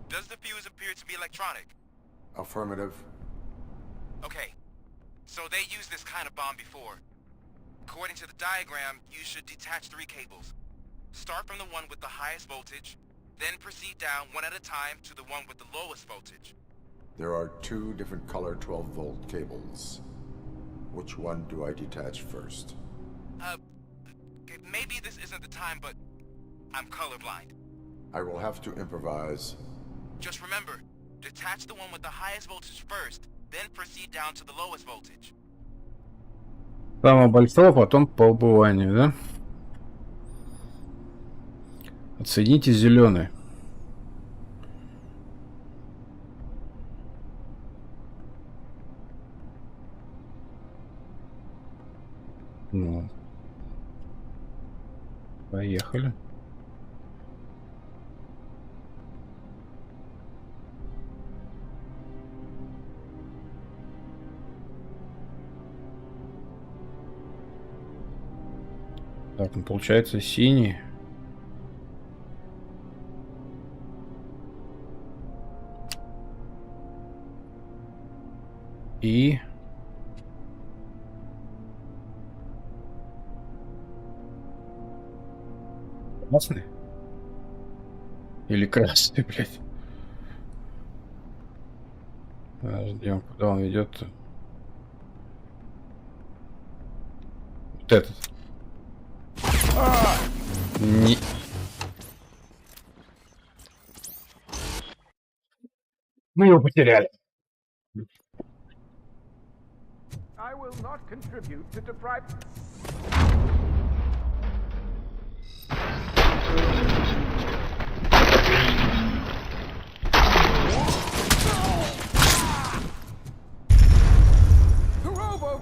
Does the fuse appear to be electronic? Affirmative. Okay, so they used this kind of bomb before. According to the diagram, you should detach 3 cables. Start from the one with the highest voltage, then proceed down one at a time to the one with the lowest voltage. There are 2 different color 12-volt cables. Which one do I detach first? Maybe this isn't the time, but I'm colorblind. I will have to improvise. Just remember, detach the one with the highest voltage first, then proceed down to the lowest voltage. Самого большого, потом по убыванию, да? Отсоедините зеленый. Ну. Поехали. Так, ну получается синий. И... Красный? Или красный, блядь? Ждем, куда он ведет-то. Вот этот. Мы его потеряли. I will not contribute to deprive... Robo!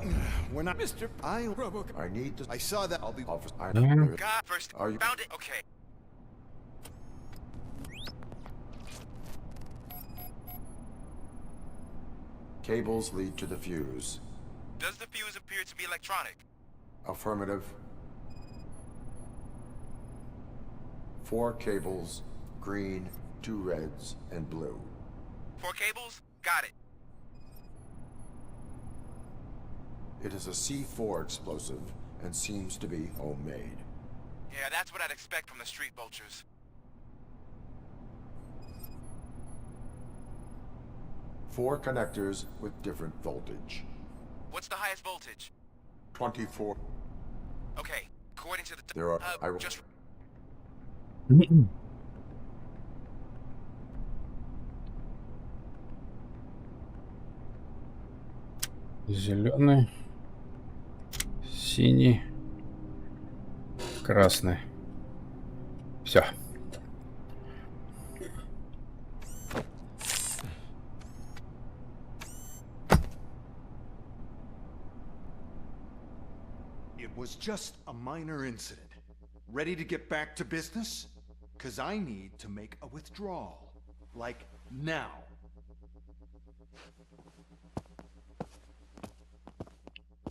We're not Mr. RoboCop. I need to... I saw that. I'll be officer. God, first, Are you... found it? Okay. Cables lead to the fuse. Does the fuse appear to be electronic? Affirmative. 4 cables, green, 2 reds, and blue. 4 cables? Got it. It is a C4 explosive and seems to be homemade. Yeah, that's what I'd expect from the street vultures. Four connectors with different voltage. What's the highest voltage? 24. Okay, according to the... There are... I will... just... Зеленый, синий, красный. Все. It was just a minor incident. Ready to get back to business? 'Cause I need to make a withdrawal. Like, now.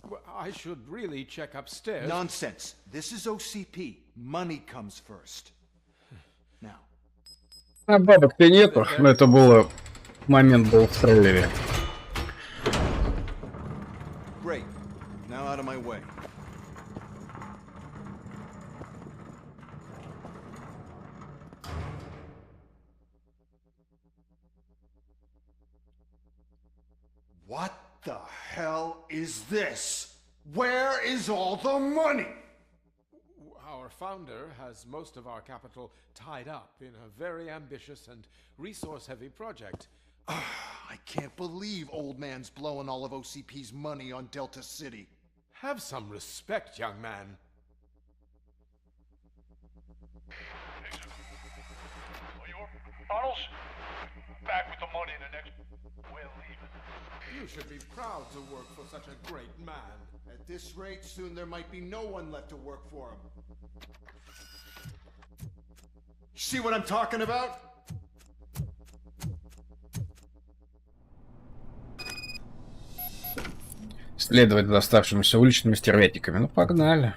Well, I should really check upstairs. Nonsense. This is OCP. Money comes first. Now. А бабок-то нету, но это было... Момент был в трейлере. Great. Now out of my way. What the hell is this? Where is all the money? Our founder has most of our capital tied up in a very ambitious and resource-heavy project. I can't believe old man's blowing all of OCP's money on Delta City. Have some respect, young man. Arnold, back with the money in the next... We're leaving. You should be proud to work for such a great man. At this rate, soon there might be no one left to work for him. See what I'm talking about? Следовать за оставшимися уличными стервятниками. Ну, погнали.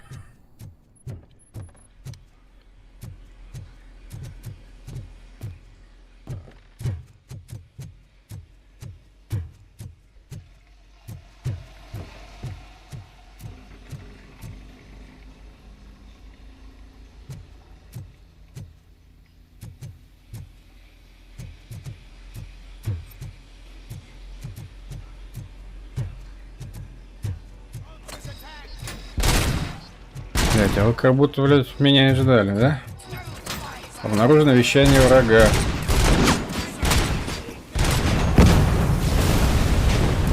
А вы как будто, блядь, меня не ждали, да? Обнаружено вещание врага.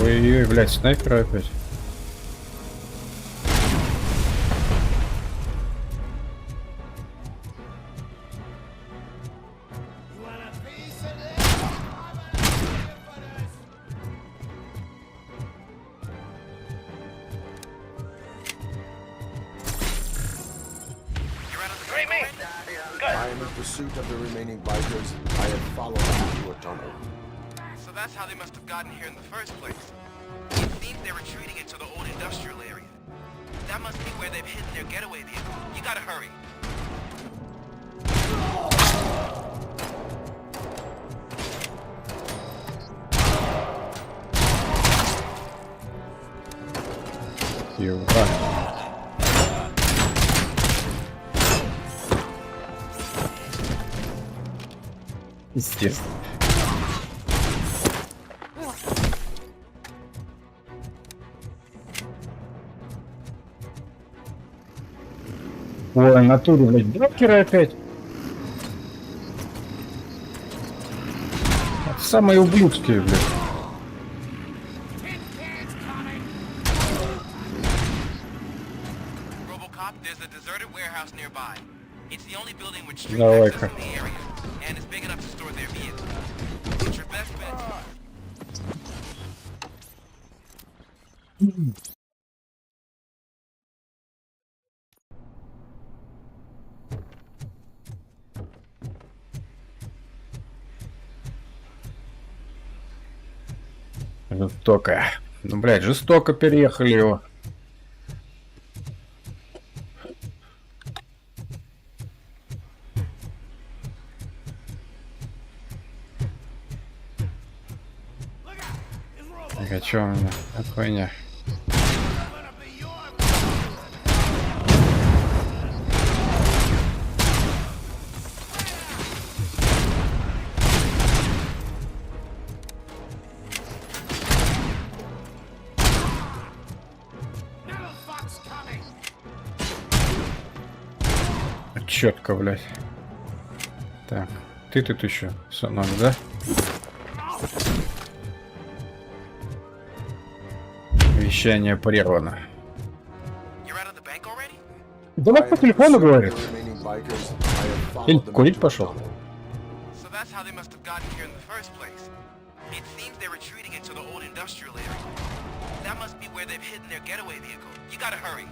Ой-ой-ой, блядь, снайпер опять. I am in pursuit of the remaining bikers. I have followed them into a tunnel. So that's how they must have gotten here in the first place. It seems they're retreating into the old industrial area. That must be where they've hidden their getaway vehicle. You gotta hurry. Естественно. Ой, натуре, блядь, брокеры опять. Самые ублюдские, блядь. RoboCop, there's a deserted warehouse nearby. It's the only building with street Давай-ка. access in the area, and it's big enough to store their vehicles. It's your best bet. Жестоко. Ну, блядь, жестоко переехали его. Так, а чё у меня? Хуйня. Четко, блядь. Так, ты тут еще, сынок, да? Вещание прервано. Давай по телефону говорит. Или курить пошел. So that's how they must have gotten here in the first place. It seems they're retreating into the old industrial area. That must be where they've hidden their getaway vehicle. You gotta hurry.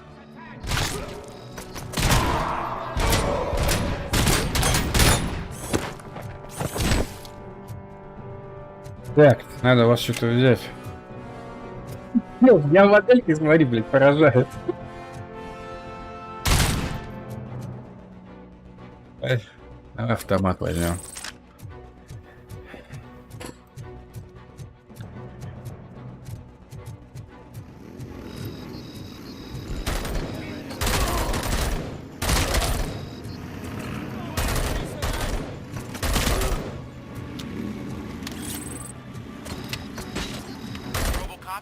Так, надо вас что-то взять. Я модельки, смотри, блядь, поражает. Давай автомат возьмем.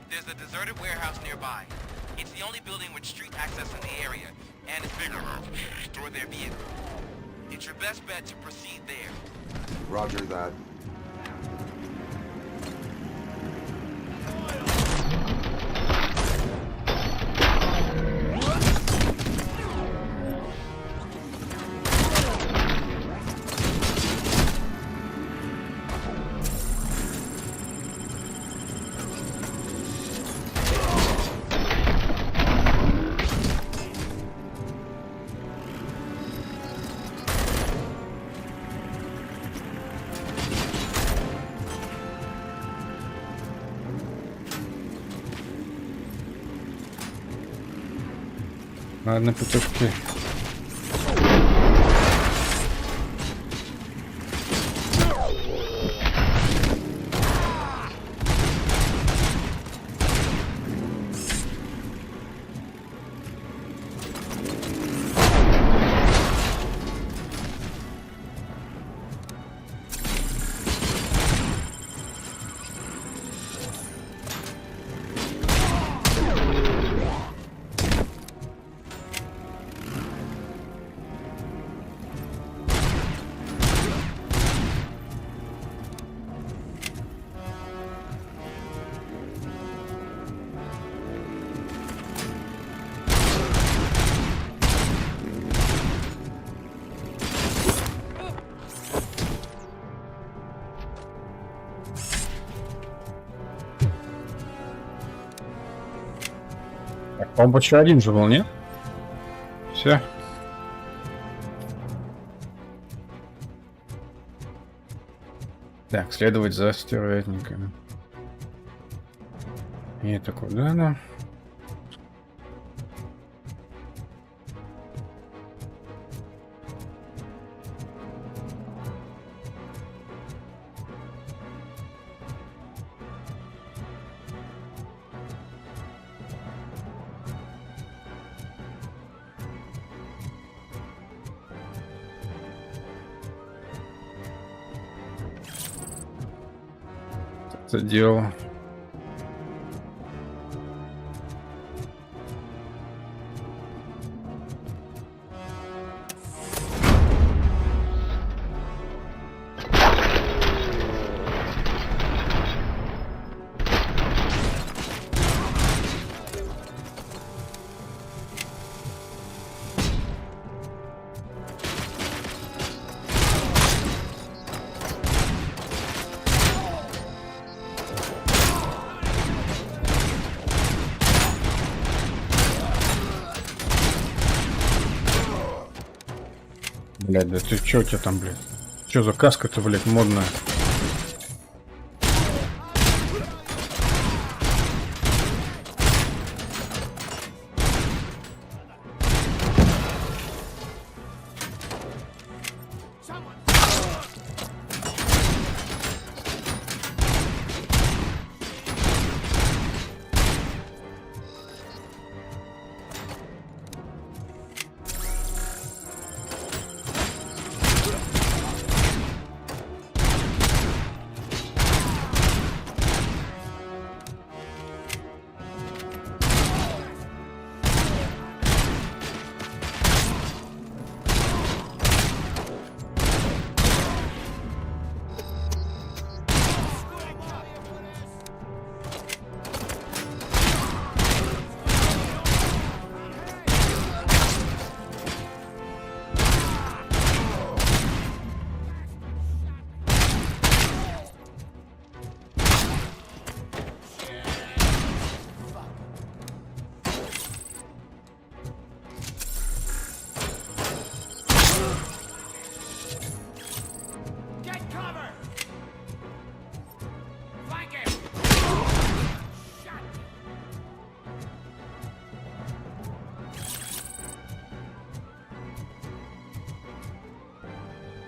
There's a deserted warehouse nearby. It's the only building with street access in the area, and it's big enough to store their vehicle. It's your best bet to proceed there. Roger that. Ладно, путевки. Он еще один же был, нет? Все. Так, следовать за стервятниками. И это куда нам? Это дело. Блядь, да ты чё у тебя там, блядь? Чё за каска-то, блядь, модная?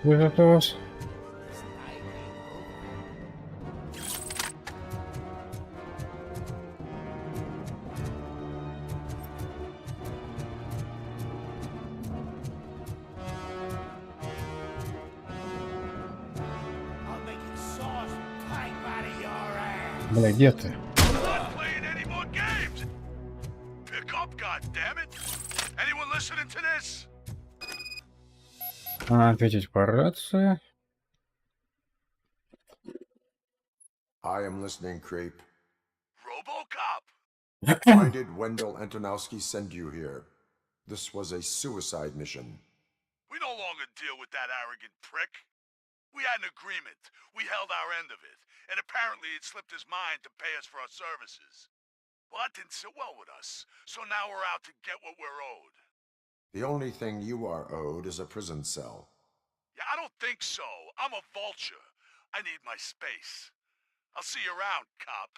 Вы это вас? Бля, где ты? Ответить по рации. I am listening, creep. RoboCop! Why did Wendell Antonowski send you here? This was a suicide mission. We no longer deal with that arrogant prick. We had an agreement. We held our end of it. And apparently it slipped his mind to pay us for our services. Well, that didn't sit well with us. So now we're out to get what we're owed. The only thing you are owed is a prison cell. Yeah, I don't think so. I'm a vulture. I need my space. I'll see you around, cop.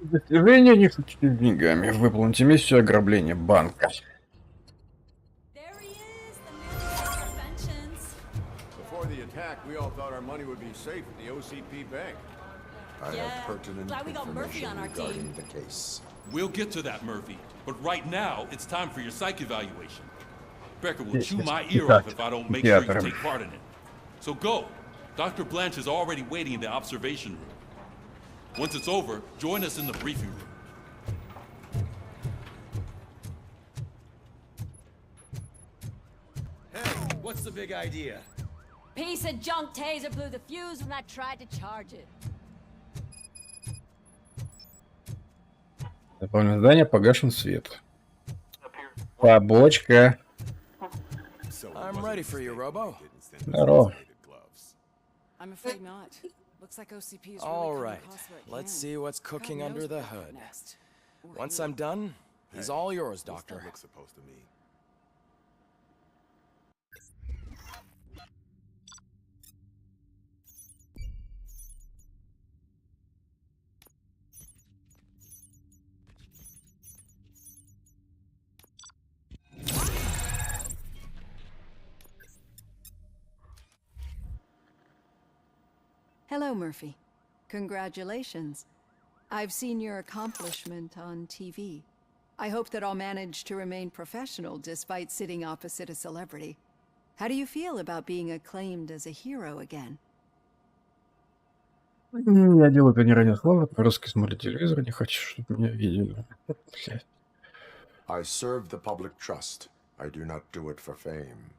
Достижение не хотите с деньгами. Выполните миссию ограбления банка. Before the attack, we all thought our money would be safe at the OCP bank. I have pertinent glad we got Murphy information on our regarding team. the case. We'll get to that, Murphy. But right now, it's time for your psych evaluation. Becker will Yes, chew yes. my ear off if I don't make sure you Theater. take part in it. So go. Dr. Blanche is already waiting in the observation room. Once it's over, join us in the briefing room. Hey, what's the big idea? Piece of junk taser blew the fuse when I tried to charge it. Заполнено здание, погашен свет. Побочка. I'm ready for you, Robo. Здорово. I'm afraid not. Looks like OCP is really All coming right, across where it let's can. see what's God cooking knows under the what happened hood. next. Or Once who. I'm done, he's all yours, Doctor. What's that look supposed to mean? Hello, Murphy. Congratulations. I've seen your accomplishment on TV. I hope that I'll manage to remain professional despite sitting opposite a celebrity. How do you feel about being acclaimed as a hero again? Я делаю это не ради славы, по-русски смотрю телевизор, не хочу, чтобы меня видели. I serve the public trust. I do not do it for fame.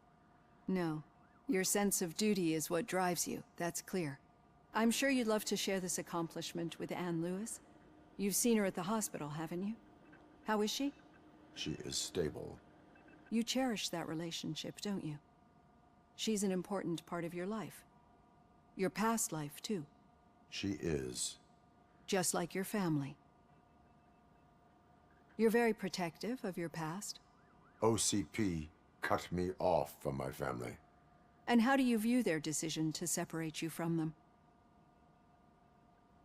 No. Your sense of duty is what drives you, that's clear. I'm sure you'd love to share this accomplishment with Anne Lewis. You've seen her at the hospital, haven't you? How is she? She is stable. You cherish that relationship, don't you? She's an important part of your life. Your past life, too. She is. Just like your family. You're very protective of your past. OCP cut me off from my family. And how do you view their decision to separate you from them?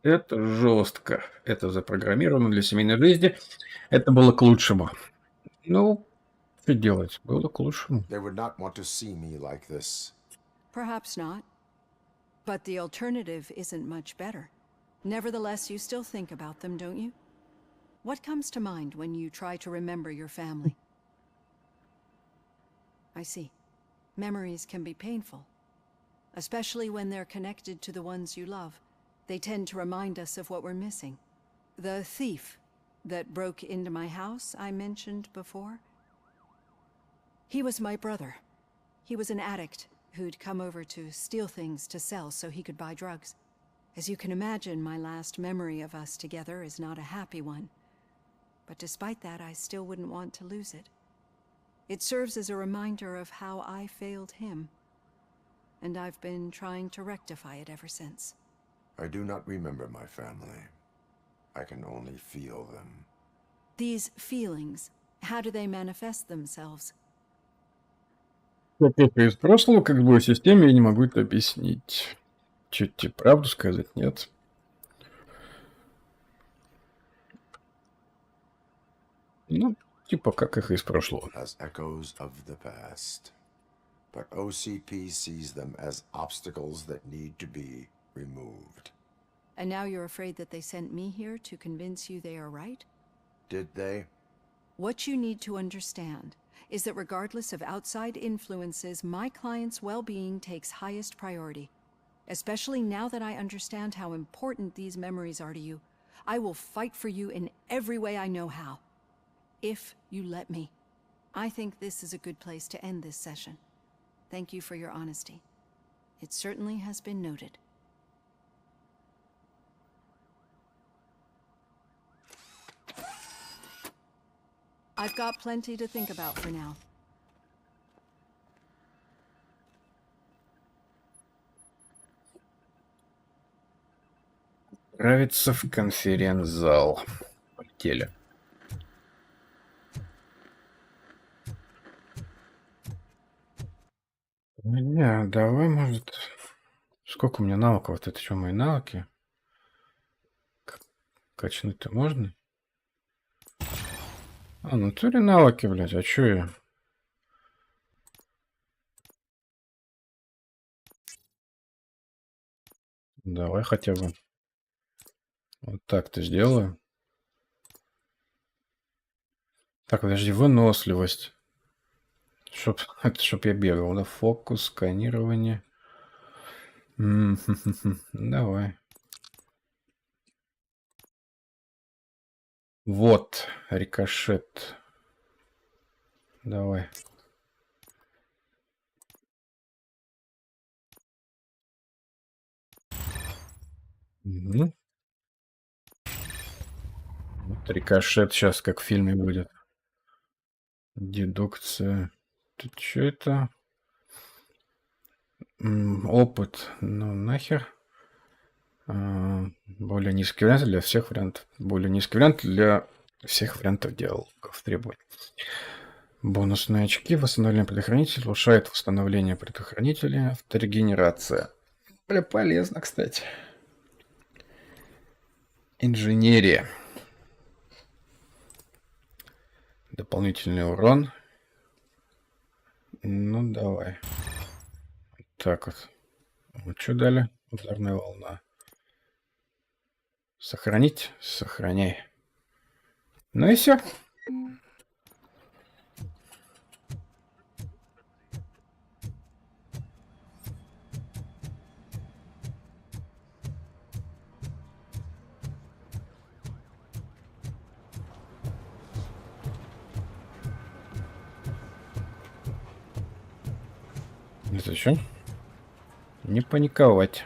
Это жестко. Это запрограммировано для семейной жизни. Это было к лучшему. Ну, что делать? Было к лучшему. They would not want to see me like this. Perhaps not. But the alternative isn't much better. Nevertheless, you still think about them, don't you? What comes to mind when you try to remember your family? I see. Memories can be painful. Especially when they're connected to the ones you love. They tend to remind us of what we're missing. The thief that broke into my house I mentioned before? He was my brother. He was an addict who'd come over to steal things to sell so he could buy drugs. As you can imagine, my last memory of us together is not a happy one. But despite that, I still wouldn't want to lose it. It serves as a reminder of how I failed him. And I've been trying to rectify it ever since. I do not remember my family. I can only feel them. These feelings, how do they manifest themselves? Что-то из прошлого, как в любой системе, я не могу это объяснить. Чуть тебе правду сказать, нет. Ну, типа как их из прошлого. As echoes of the past. But OCP sees them as obstacles that need to be removed. And now you're afraid that they sent me here to convince you they are right? Did they? What you need to understand is that regardless of outside influences, my client's well-being takes highest priority. Especially now that I understand how important these memories are to you, I will fight for you in every way I know how. If you let me. I think this is a good place to end this session. Thank you for your honesty. It certainly has been noted. I've got plenty to think about for now. Отправиться в конференц-зал. Полетели. Не, давай, может... Сколько у меня навыков? Это что, мои навыки? Качнуть-то можно? А, ну то ли навыки, блядь, а чё я? Давай хотя бы вот так-то сделаю. Так, подожди, выносливость. Чтоб я бегал, да? Фокус, сканирование. Давай. Вот, рикошет. Давай. Угу. Вот рикошет сейчас как в фильме будет. Дедукция. Тут что это? Опыт. Ну нахер. Более низкий вариант для всех вариантов. Более низкий вариант для всех вариантов диалогов требований. Бонусные очки. Восстановление предохранителя. Улучшает восстановление предохранителя. Авторегенерация. Бля, полезно, кстати. Инженерия. Дополнительный урон. Ну, давай. Так вот. Вот что дали? Ударная волна. Сохранить? Сохраняй. Ну и все. Это что? Не паниковать.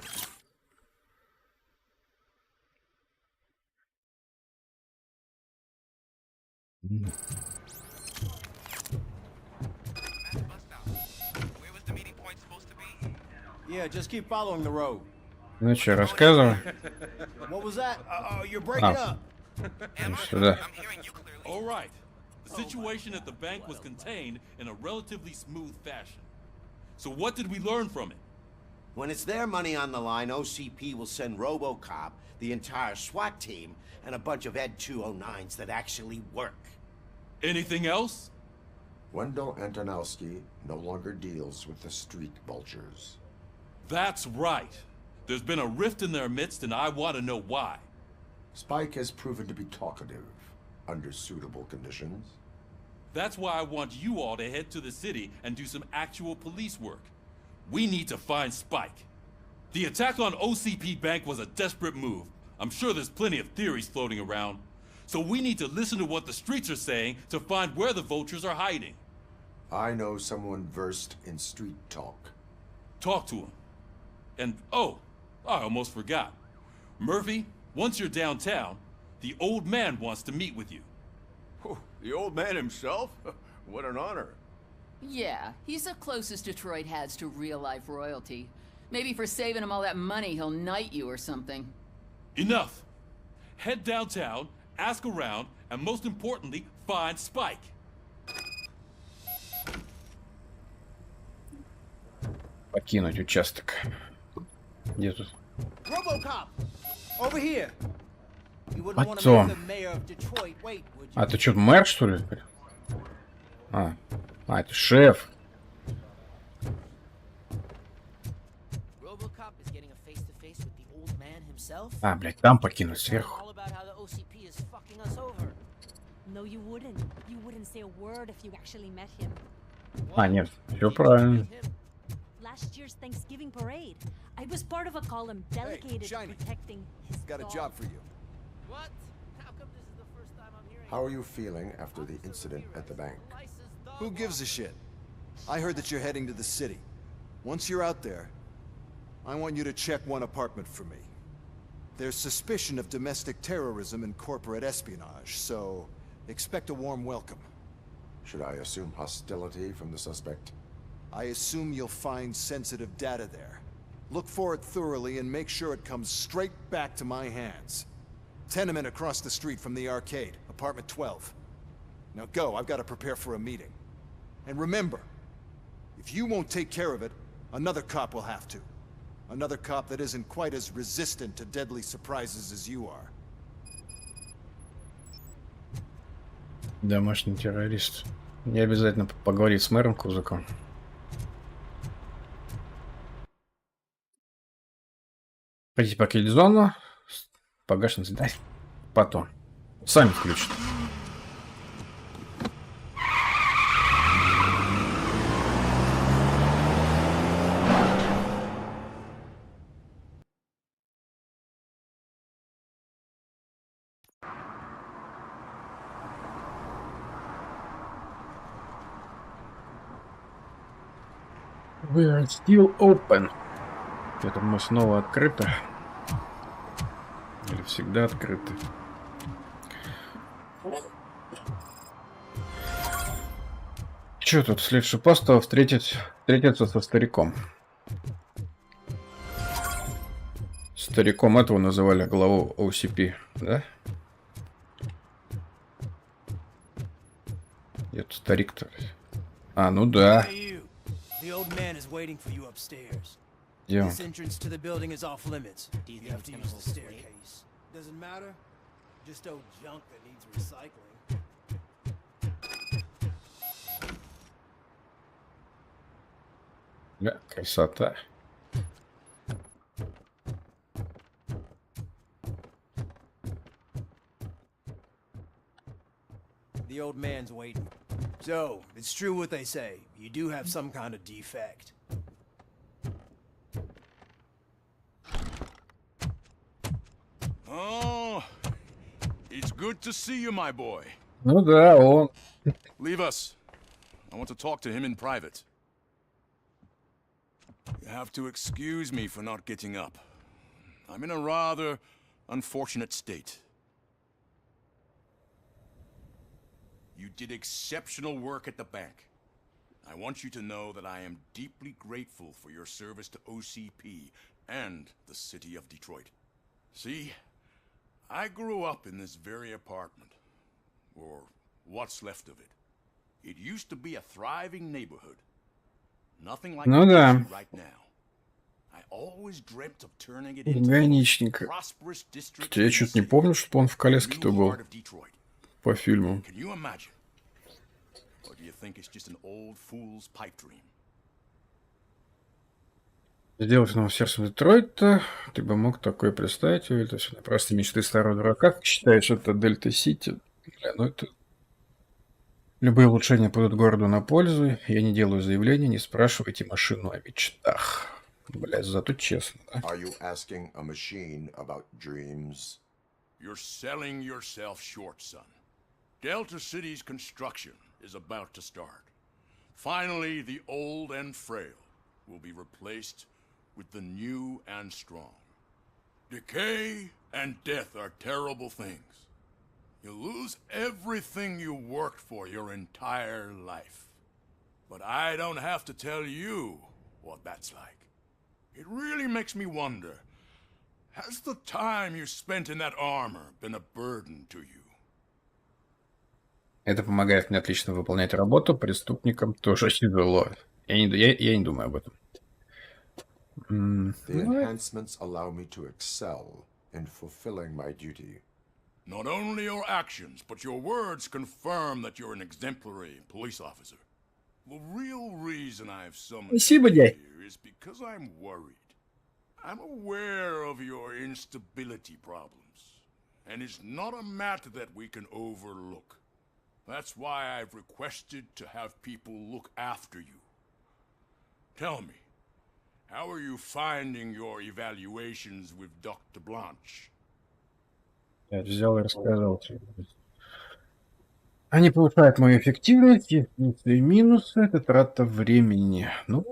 Yeah, just keep following the road. Ну что, рассказывай. What was that? You're breaking up. Сюда. All right. The situation at the bank was contained in a relatively smooth fashion. So what did we learn from it? When it's their money on the line, OCP will send RoboCop, the entire SWAT team, and a bunch of Ed 209s that actually work. Anything else? Wendell Antonowski no longer deals with the street vultures. That's right. There's been a rift in their midst, and I want to know why. Spike has proven to be talkative under suitable conditions. That's why I want you all to head to the city and do some actual police work. We need to find Spike. The attack on OCP Bank was a desperate move. I'm sure there's plenty of theories floating around. So we need to listen to what the streets are saying to find where the vultures are hiding. I know someone versed in street talk. Talk to him. And, oh, I almost forgot. Murphy, once you're downtown, the old man wants to meet with you. Oh, the old man himself? What an honor. Yeah, he's the closest Detroit has to real-life royalty. Maybe for saving him all that money, he'll knight you or something. Enough. Head downtown, ask around, and most importantly, find Spike. Покинуть участок. Где тут? RoboCop! Over here! You wouldn't want to Потом. make the mayor of Detroit wait, would you? А, ты что, мэр, что ли? А, это шеф. RoboCop is getting a face-to-face with the old man himself? А, блядь, там покинуть сверху. All about how the OCP is fucking us over. No, you wouldn't. You wouldn't say a word if you actually met him. А, нет, все правильно. Last year's Thanksgiving parade. I was part of a column delegated to protecting his Got a dog. job for you. What? How come this is the first time I'm hearing? How are you feeling after the incident at the bank? Who gives a shit? I heard that you're heading to the city. Once you're out there, I want you to check one apartment for me. There's suspicion of domestic terrorism and corporate espionage, so expect a warm welcome. Should I assume hostility from the suspect? I assume you'll find sensitive data there. Look for it thoroughly and make sure it comes straight back to my hands. Tenement across the street from the arcade, apartment 12. Now go, I've got to prepare for a meeting. And remember, if you won't take care of it, another cop will have to. Another cop that isn't quite as resistant to deadly surprises as you are. Домашний террорист. Не обязательно поговорить с мэром Кузаком. Хотите покинуть зону? Погашен задание. Потом. Сами включат. We are still open. Это мы снова открыты. Или всегда открыты. Чё тут? Следующий постов встретиться со стариком. Стариком этого называли главу OCP, да? Где-то старик-то. А, ну да. The old man is waiting for you upstairs. Yeah. This entrance to the building is off limits. Do you have to use the staircase? Doesn't matter. Just old junk that needs recycling. Да, красота. The old man's waiting. So, it's true what they say. You do have some kind of defect. Oh, it's good to see you, my boy. Ну да, он. Leave us. I want to talk to him in private. You have to excuse me for not getting up. I'm in a rather unfortunate state. You did exceptional work at the bank. I want you to know that I am deeply grateful for your service to OCP and the city of Detroit. See, I grew up in this very apartment, or what's left of it. It used to be a thriving neighborhood. Nothing like Ну да. right now. I always dreamt of turning it into Органичненько. prosperous district. Хотя я что-то не помню, что он в коляске-то был по фильму. Can you imagine? Or do you think it's just an old fool's pipe dream? Сделать новым сердцем Детройта. Ты бы мог такое представить? Или это все просто мечты старого дурака? Как считаешь, это Дельта-Сити? Бля, ну это... Любые улучшения пойдут городу на пользу. Я не делаю заявления, не спрашивайте машину о мечтах. Бля, зато честно, да? Are you asking a machine about dreams? You're selling yourself short, son. Delta City's construction is about to start. Finally, the old and frail will be replaced with the new and strong. Decay and death are terrible things. You lose everything you worked for your entire life. But I don't have to tell you what that's like. It really makes me wonder, has the time you spent in that armor been a burden to you? Это помогает мне отлично выполнять работу. Преступникам тоже тяжело. Я не думаю об этом. The enhancements allow me to excel in fulfilling my duty. Not only your actions, but your words confirm that you're an exemplary police officer. The real reason I've summoned you here is because I'm worried. I'm aware of your instability problems, and it's not a matter that we can overlook. That's why I've requested to have people look after you. Tell me, how are you finding your evaluations with Dr. Blanche? Я взял и рассказал тебе. Они повышают мою эффективность, есть плюсы и минусы, это трата времени. Ну,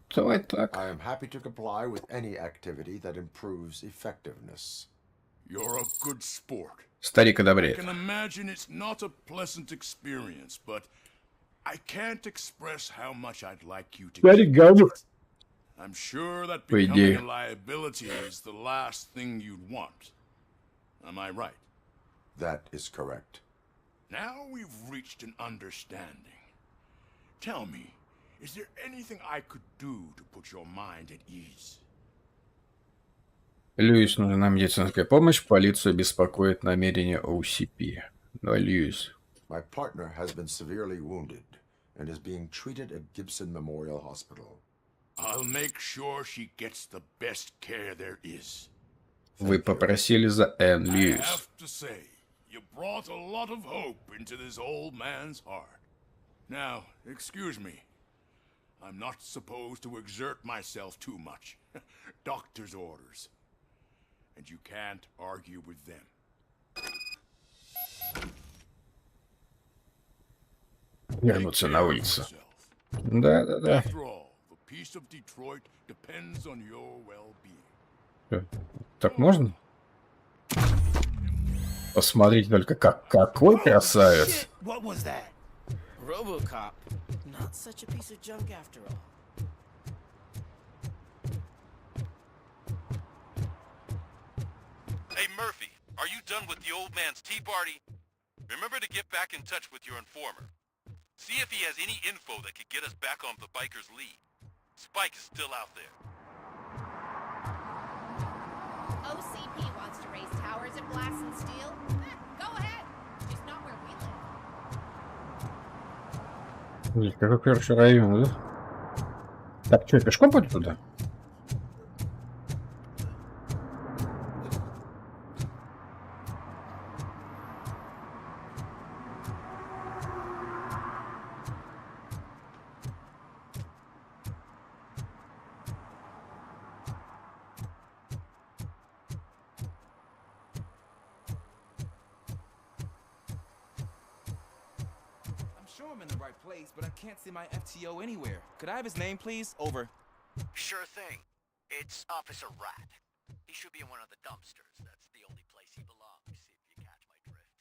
давай так. I am happy to comply with any activity that improves effectiveness. You're a good sport. Старик I одобряет. can imagine it's not a pleasant experience, but I can't express how much I'd like you to Старик говно. I'm sure that По becoming идее. a liability is the last thing you'd want. Am I right? That is correct. Now we've reached an understanding. Tell me, is there anything I could do to put your mind at ease? Льюис, нужна медицинская помощь. Полицию беспокоит намерение OCP. Давай, Льюис. My partner has been severely wounded and is being treated at Gibson Memorial Hospital. I'll make sure she gets the best care there is. Вы попросили за Энн, I Льюис. have to say, you brought a lot of hope into this old man's heart. Now, excuse me. I'm not supposed to exert myself too much. Doctor's orders. And you can't argue with them. Вернуться на улицу. Да. After all, the peace of Detroit depends on your well-being. Так можно? Посмотрите только, какой красавец. What was that? RoboCop. Not such a piece of junk after all. Hey, Murphy, are you done with the old man's tea party? Remember to get back in touch with your informer. See if he has any info that could get us back on the biker's lead. Spike is still out there. OCP wants to raise towers at Glass and Steel? Go ahead. Just not where we live. Блин, какой хороший район, да? Так, что, пешком пойду туда? I'm in the right place, but I can't see my FTO anywhere. Could I have his name, please? Over. Sure thing. It's Officer Rat. He should be in one of the dumpsters. That's the only place he belongs, if you catch my drift.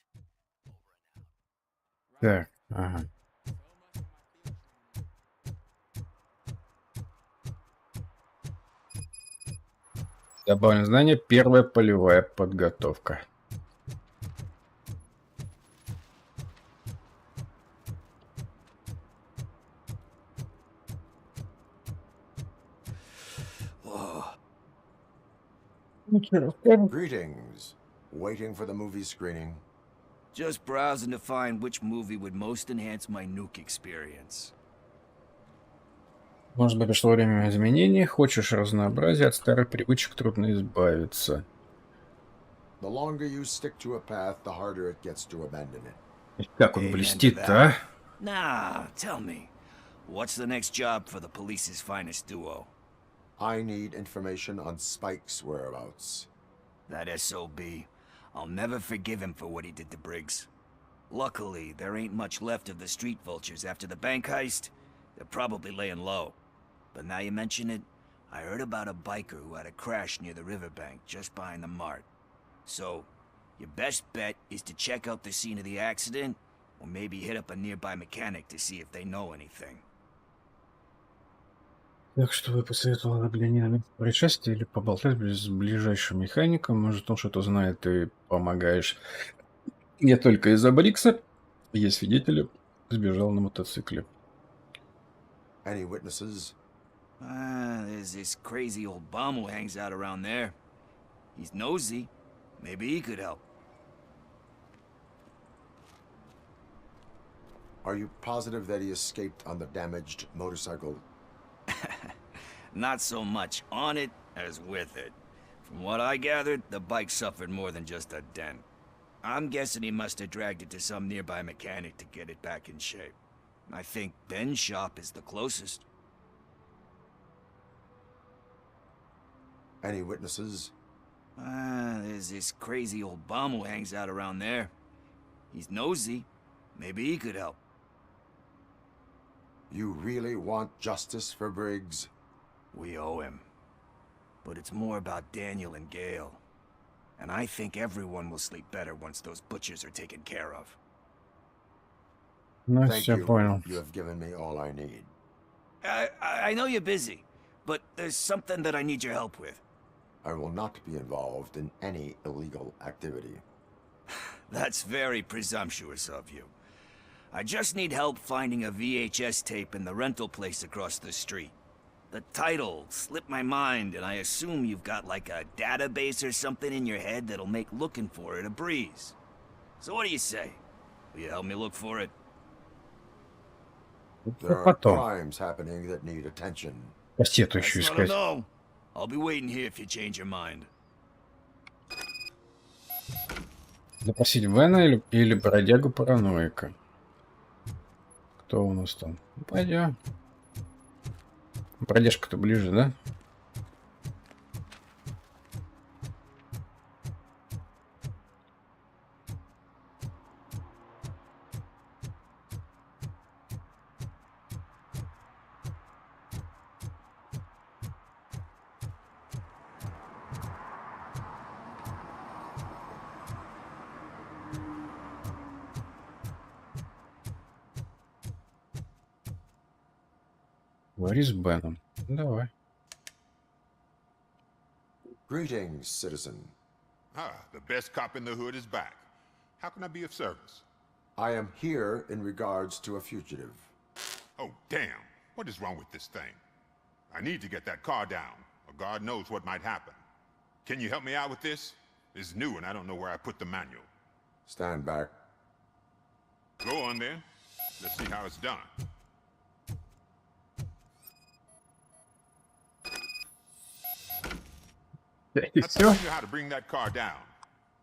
Так, ага. Добавлено знание. Первая полевая подготовка. Greetings. Waiting for the movie screening? Just browsing to find which movie would most enhance my nuke experience. Может быть, пришло время изменений. Хочешь разнообразия, от старых привычек трудно избавиться. The longer you stick to a path, the harder it gets to abandon it. Как он блестит-то, а? Nah, tell me. What's the next job for the police's finest duo? I need information on Spike's whereabouts. That SOB. I'll never forgive him for what he did to Briggs. Luckily, there ain't much left of the street vultures after the bank heist. They're probably laying low. But now you mention it, I heard about a biker who had a crash near the riverbank just behind the mart. So, your best bet is to check out the scene of the accident, or maybe hit up a nearby mechanic to see if they know anything. Так что вы посоветовали для происшествия или поболтать с ближайшим механиком? Может, он что-то знает и помогаешь. Не только из-за Брикса. Есть свидетели. Сбежал на мотоцикле. Any witnesses? There's this crazy old bum who hangs out around there. He's nosy. Maybe he could help. Are you positive that he escaped on the damaged motorcycle? Not so much on it as with it. From what I gathered, the bike suffered more than just a dent. I'm guessing he must have dragged it to some nearby mechanic to get it back in shape. I think Ben's shop is the closest. Any witnesses? There's this crazy old bum who hangs out around there. He's nosy. Maybe he could help. You really want justice for Briggs? We owe him. But it's more about Daniel and Gale. And I think everyone will sleep better once those butchers are taken care of. Ну, Thank все you. понял. You have given me all I need. I know you're busy, but there's something that I need your help with. I will not be involved in any illegal activity. That's very presumptuous of you. I just need help finding a VHS tape in the rental place across the street. The title slipped my mind, and I assume you've got like a database or something in your head that'll make looking for it a breeze. So what do you say? Will you help me look for it? There are crimes happening that need attention. Кассету еще искать. No. I'll be waiting here if you change your mind. Запросить Вена или бродягу-параноика. Кто у нас там? Пойдем. Бродяжка-то ближе, да? Говори с Беном. Давай. Greetings, citizen. The best cop in the hood is back. How can I be of service? I am here in regards to a fugitive. Oh, damn. What is wrong with this thing? I need to get that car down, or God knows what might happen. Can you help me out with this? It's new and I don't know where I put the manual. Stand back. Go on then. Let's see how it's done. И I все? thought you knew how to bring that car down.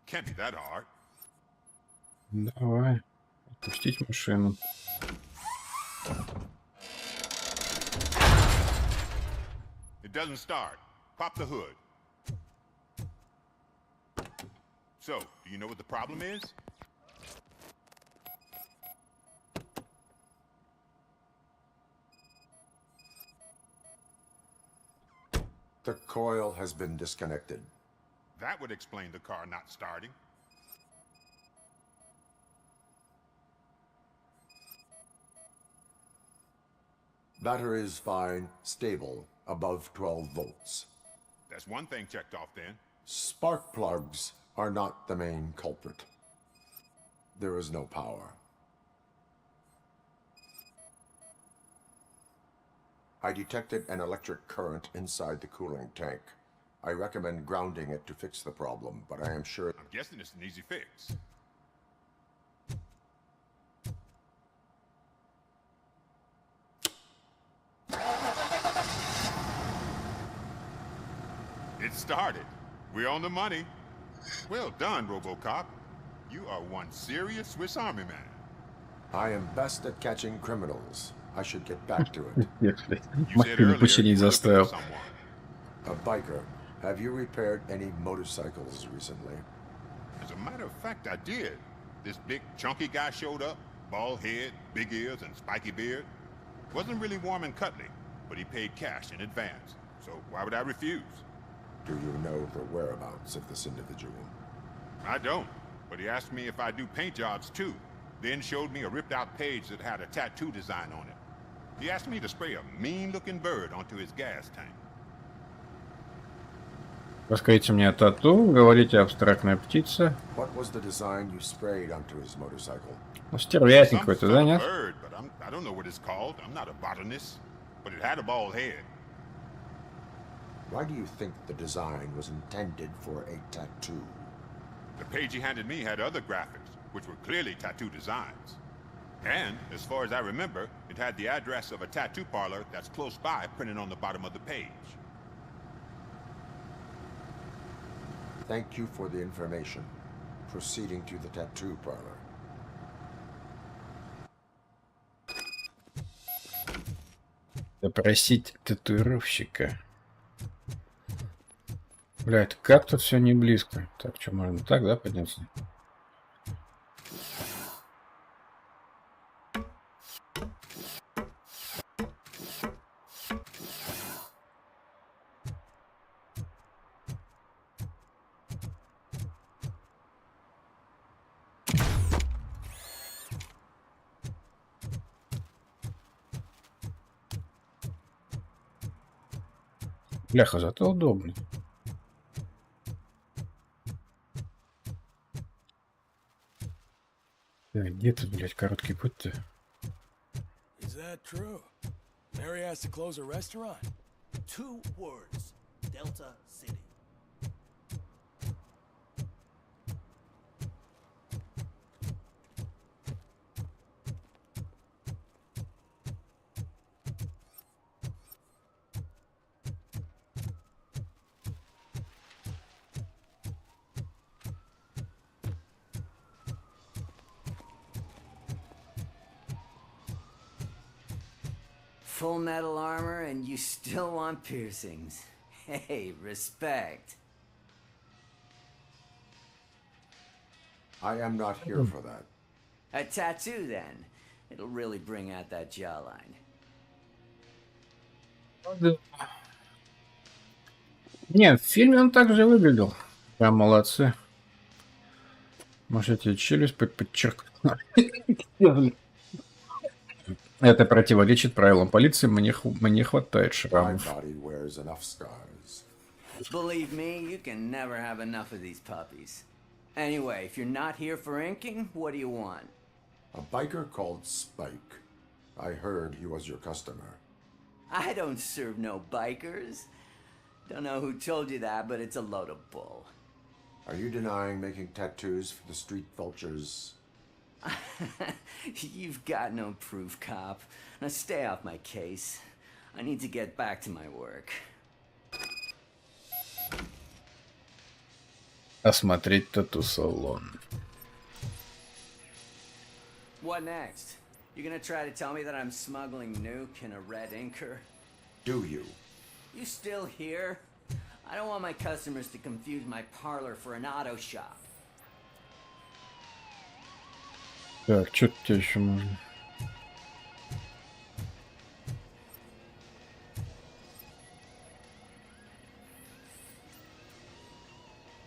Can't be that hard. Давай. Отпустить машину. It doesn't start. Pop the hood. So, do you know what the problem is? The coil has been disconnected. That would explain the car not starting. Battery is fine, stable, above 12 volts. That's one thing checked off then. Spark plugs are not the main culprit. There is no power. I detected an electric current inside the cooling tank. I recommend grounding it to fix the problem, but I am sure... I'm guessing it's an easy fix. It started. We're on the money. Well done, RoboCop. You are one serious Swiss Army man. I am best at catching criminals. I should get back to it. Машину починить заставил. A biker. Have you repaired any motorcycles recently? As a matter of fact, I did. This big, chunky guy showed up. Bald head, big ears, and spiky beard. Wasn't really warm and cuddly, but he paid cash in advance. So why would I refuse? Do you know the whereabouts of this individual? I don't, but he asked me if I do paint jobs too. Then showed me a ripped-out page that had a tattoo design on it. He asked me to spray a mean-looking bird onto his gas tank. Расскажите мне о тату, говорите абстрактная птица. What was the design you sprayed onto his motorcycle? Ну, стервятник какой-то, да, нет? Bird, but I don't know what it's called. I'm not a botanist, but it had a bald head. Why do you think the design was intended for a tattoo? The page he handed me had other graphics, which were clearly tattoo designs. And, as far as I remember, it had the address of a tattoo parlor that's close by printed on the bottom of the page. Thank you for the information. Proceeding to the tattoo parlor. Допросить татуировщика. Бля, это как тут все не близко. Так, что, можно так, да, подняться? Бляха, зато удобно. Где тут, блядь, короткий путь-то? Is that true? Mary has to close a restaurant? 2 words. Delta City. Full metal armor and you still want piercings. Hey, respect. I am not here for that. A tattoo, then. It'll really bring out that jawline. Нет, в фильме он так же выглядел. Прям молодцы. Можете челюсть подчеркнуть. Это противоречит правилам полиции. Мне хватает шрамов. Believe me, you can never have enough of these puppies. Anyway, if you're not here for inking, what do you want? A biker called Spike. I heard he was your customer. I don't serve no bikers. Don't know who told you that, but it's a load of bull. Are you denying making tattoos for the street vultures? You've got no proof, cop. Now stay off my case. I need to get back to my work. Осмотреть тату-салон. What next? You gonna try to tell me that I'm smuggling nuke in a red inker? Do you? You still here? I don't want my customers to confuse my parlor for an auto shop. Так, что тут тебе еще можно?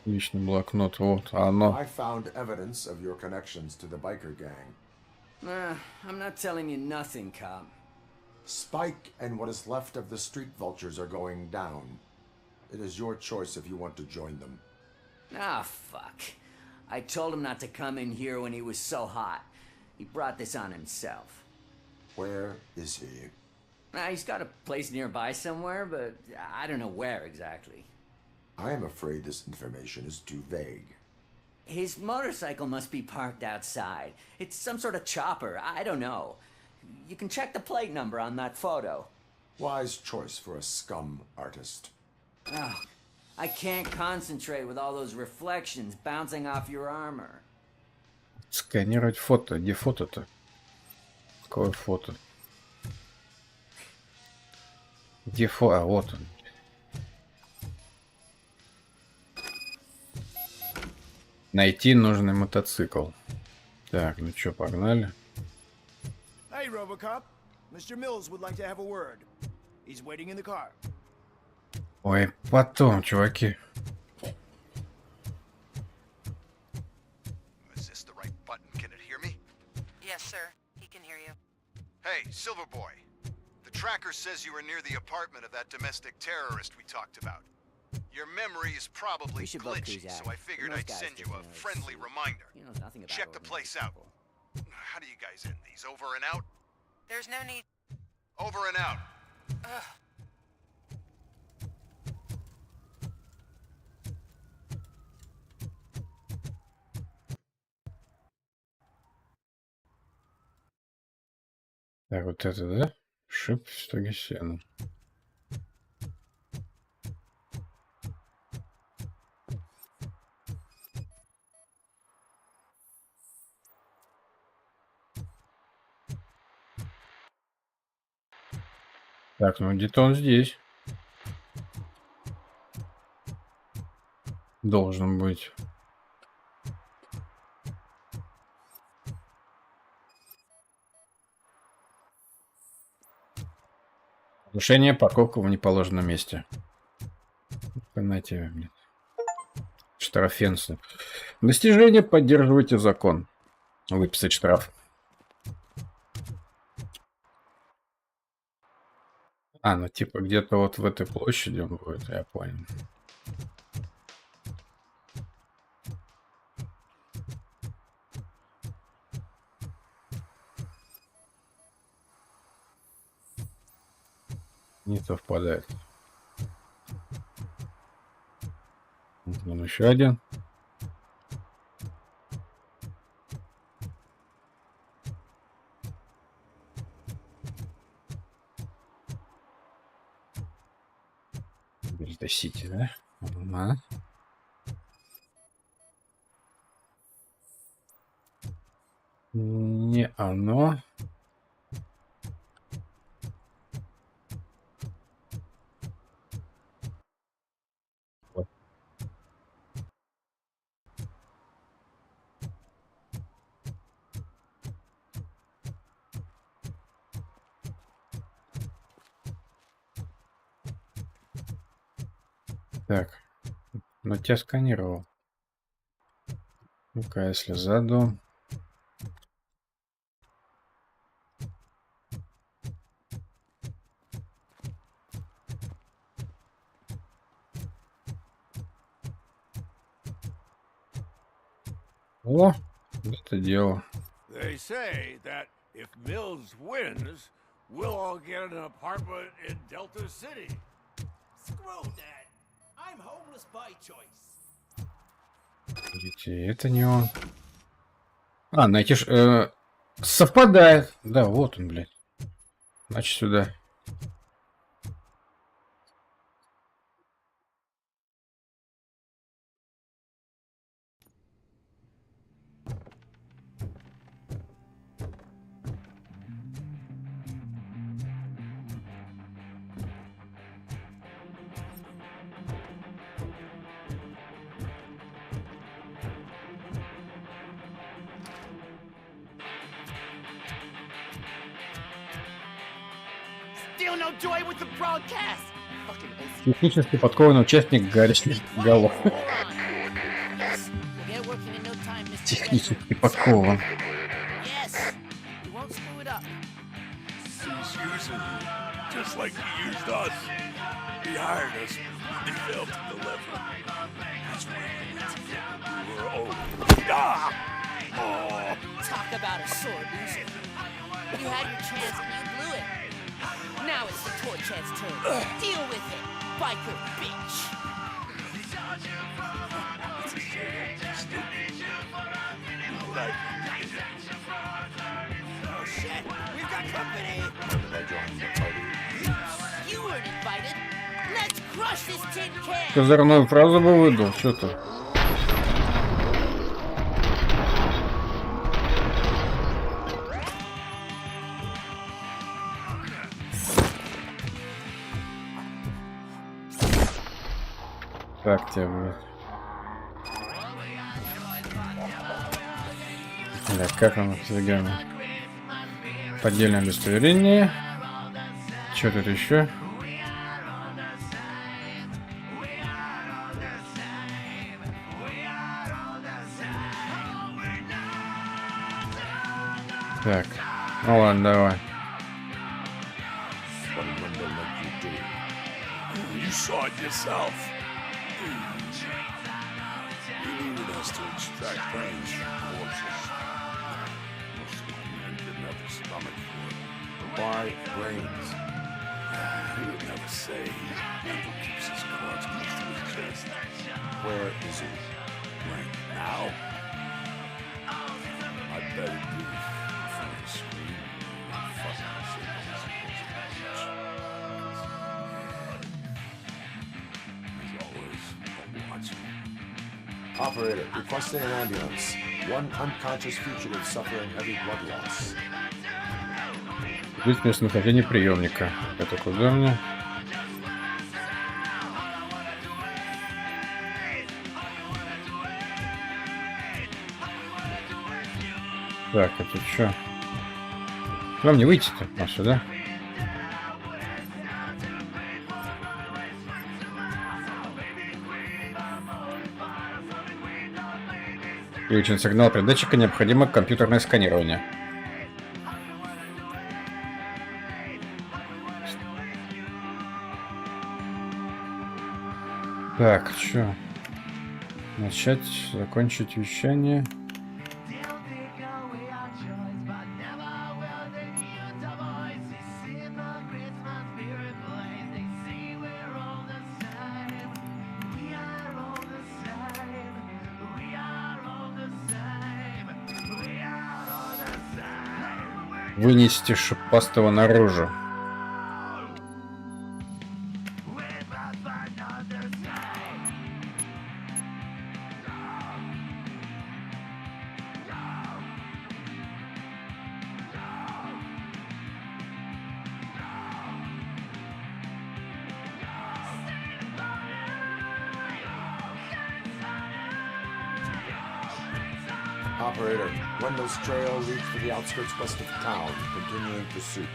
Личный блокнот, вот оно. I found evidence of your connections to the biker gang. I'm not telling you nothing, cop. Spike and what is left of the street vultures are going down. It is your choice if you want to join them. Ah, fuck. I told him not to come in here when he was so hot. He brought this on himself. Where is he? He's got a place nearby somewhere, but I don't know where exactly. I am afraid this information is too vague. His motorcycle must be parked outside. It's some sort of chopper. I don't know. You can check the plate number on that photo. Wise choice for a scum artist. Oh, I can't concentrate with all those reflections bouncing off your armor. Сканировать фото. Где фото-то? Какое фото? Где фото? А, вот он. Найти нужный мотоцикл. Так, ну чё, погнали. Hey, RoboCop. Mr. Mills would like to have a word. He's waiting in the car. Ой, потом, чуваки. Is this the right button? Can it hear me? Yes, sir. He can hear you. Hey, Silver Boy. The tracker says you were near the apartment of that domestic terrorist we talked about. Your memory is probably glitchy, so I figured I'd send you a friendly reminder. Check the place out. How do you guys end these? Over and out? There's no need. Over and out. Ugh. Так, вот это, да? Шип в стоге сена. Так, ну где-то он здесь. Должен быть. Нарушение, парковка в неположенном месте. Понятие, блин. Штрафенсы. Достижение, поддерживайте закон. Выписать штраф. А, ну типа где-то вот в этой площади он будет, я понял. Не совпадает. Вон еще один. Сити, да? Ага. Не оно. Вот. Так, но тебя сканировал. Ну-ка, если заду. О, это дело. They say that if Mills wins, we'll all get an apartment in Delta City. Screw that. I'm homeless by choice. Видите, это не он. А, найти совпадает. Да, вот он, блядь. Значит, сюда. Still no joy with the broadcast. Технически подкованный участник Гарри Голов. Технически подкован. He's using you, just like he used us. He hired us Talk about a sore loser. You had your chance and you blew it. Now it's the toy cat's turn. Deal with it, biker bitch. Oh shit, we've got company. You weren't invited. Let's crush this tin can. Козырную фразу бы выдал, что-то. Так тебе, блядь. Да, как оно сдвигаемо? Поддельное удостоверение. Что тут еще? Так, ну ладно, давай. You saw it yourself. You needed us to extract brains from corpses. Most of the men didn't have the stomach for it. Why brains? He would never say. Never keeps his cards close to his chest. Where is he? Right now? I bet he did. In front of the screen. Fucking Operator, requesting an ambulance. One unconscious fugitive suffering heavy blood loss. Здесь местонахождение приемника. Это куда мне? Так, это что? Вам не выйти-то? А, сюда? Включен сигнал передатчика, необходимо компьютерное сканирование. Так, что? Начать, закончить вещание. Вынести шипастого наружу. Operator, Wendell's trail leads to the outskirts west of town, continuing pursuit.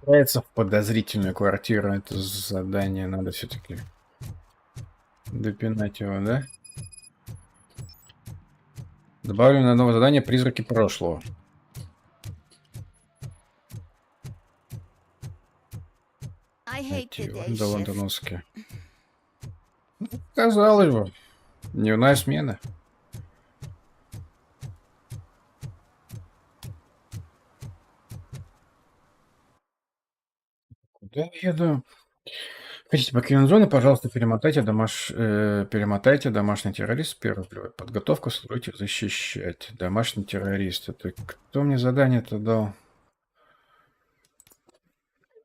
В подозрительную квартиру. Это задание надо все-таки допинать его, да? Добавлено новое задание «Призраки прошлого». Да, лондоновские. Казалось бы, дневная смена. Куда я еду? Хотите покинуть зону, пожалуйста, перемотайте домашний террорист. Первая подготовка, стойте защищать. Домашний террорист. Это кто мне задание-то дал?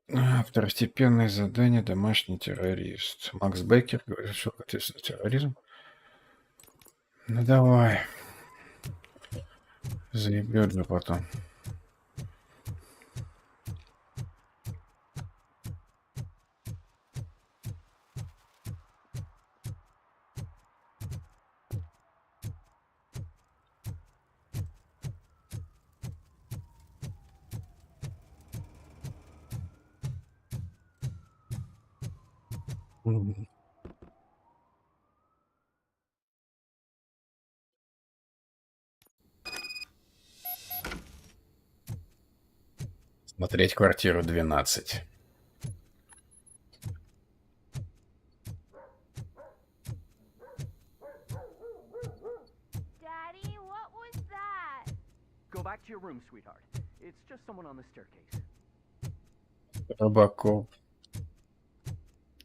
Второстепенное задание «Домашний террорист». Макс Беккер говорит, что ответственный терроризм. Ну давай. Заебет же потом. Смотреть квартиру 12. Daddy, what was that? Go back to your room, sweetheart. It's just someone on the staircase. RoboCop.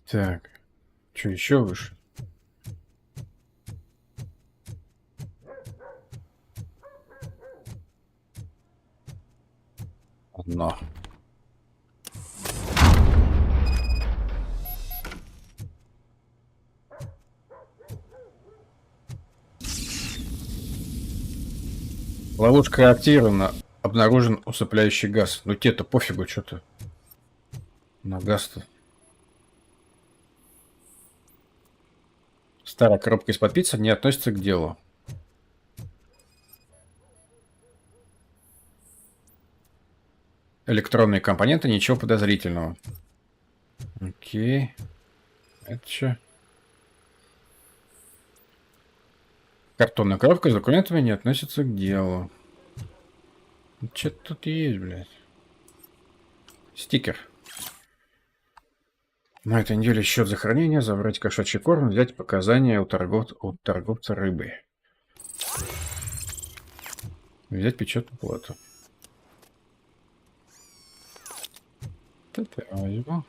Так. Что еще выше? Одно. Ловушка активирована. Обнаружен усыпляющий газ. Ну тебе-то пофигу, что-то. На газ-то. Старая коробка из-под пиццы не относится к делу. Электронные компоненты, ничего подозрительного. Окей. Это что? Картонная коробка с документами не относится к делу. Что-то тут есть, блядь. Стикер. На этой неделе счет за хранение, забрать кошачий корм, взять показания у торговца рыбой. Взять печатную плату. Это возьму.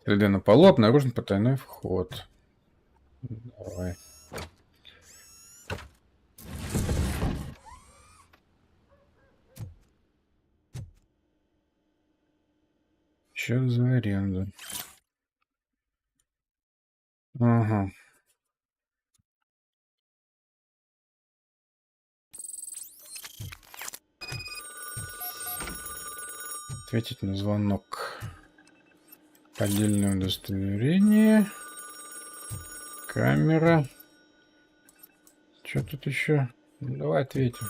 Следы на полу, обнаружен потайной вход. Давай. Счет за аренду. Ага. Ответить на звонок. Поддельное удостоверение. Камера. Что тут еще? Ну, давай ответим.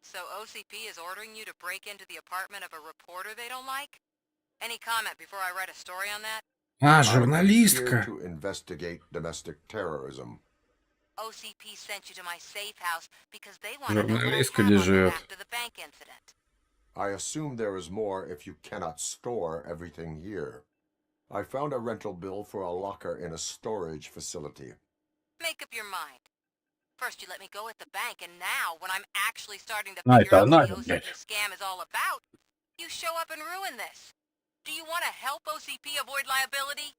So OCP is ordering you to break into the apartment of a reporter they don't like? Any comment before I write a story on that? Журналистка. I'm here to investigate domestic terrorism. OCP sent you to my safe house because they want to know what Журналистка happened лежит. after the bank incident. I assume there is more if you cannot store everything here. I found a rental bill for a locker in a storage facility. Make up your mind. First you let me go at the bank, and now, when I'm actually starting to figure out what the OCP scam is all about, you show up and ruin this. Do you want to help OCP avoid liability?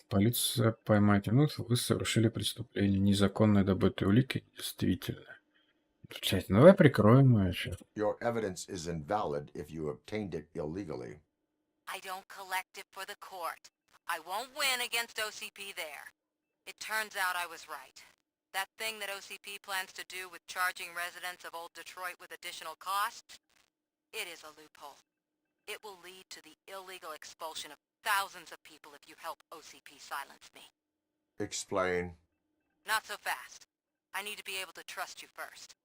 Полиция поймать. Ну, вы совершили преступление. Незаконно добытые улики действительно. Блять, ну давай прикроем ее еще. Your evidence is invalid if you obtained it illegally. I don't collect it for the court. I won't win against OCP there. It turns out I was right. That thing that OCP plans to do with charging residents of Old Detroit with additional costs, it is a loophole. It will lead to the illegal expulsion of thousands of people if you help OCP silence me. Explain. Not so fast. I need to be able to trust you first.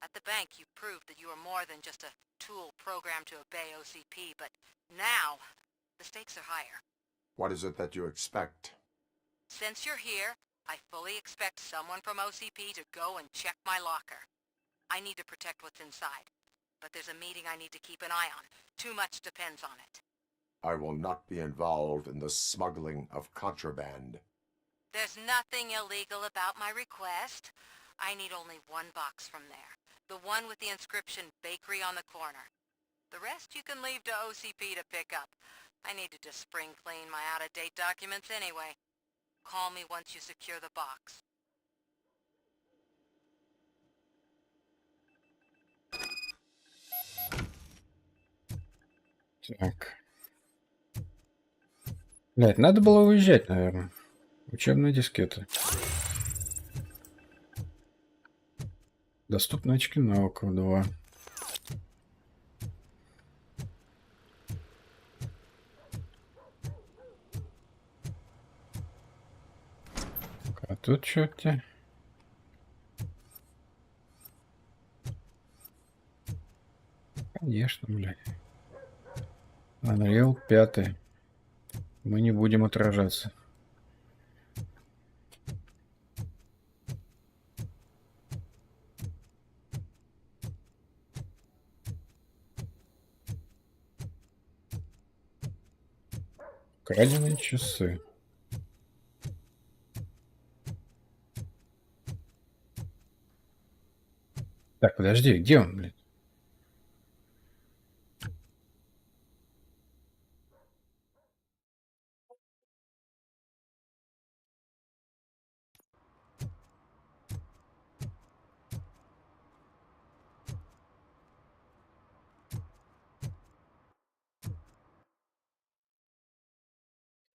At the bank, you proved that you are more than just a tool programmed to obey OCP, but now, the stakes are higher. What is it that you expect? Since you're here, I fully expect someone from OCP to go and check my locker. I need to protect what's inside, but there's a meeting I need to keep an eye on. Too much depends on it. I will not be involved in the smuggling of contraband. There's nothing illegal about my request. I need only one box from there. The one with the inscription Bakery on the corner. The rest you can leave to OCP to pick up. I need to just spring clean my out-of-date documents anyway. Call me once you secure the box. Так. Блядь, надо было уезжать, наверное. Учебные дискеты. Доступны очки навыков 2. А тут что-то... Конечно, блядь. Unreal 5. Мы не будем отражаться. Краденые часы. Так, подожди, где он, блядь?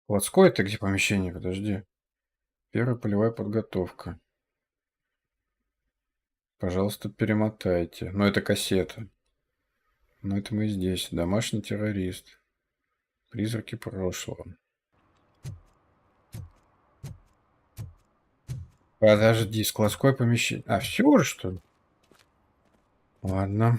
Складское это где помещение? Подожди. Первая полевая подготовка. Пожалуйста, перемотайте. Но это кассета. Но это мы здесь. Домашний террорист. Призраки прошлого. Подожди, складское помещение. А, все уже, что ли? Ладно.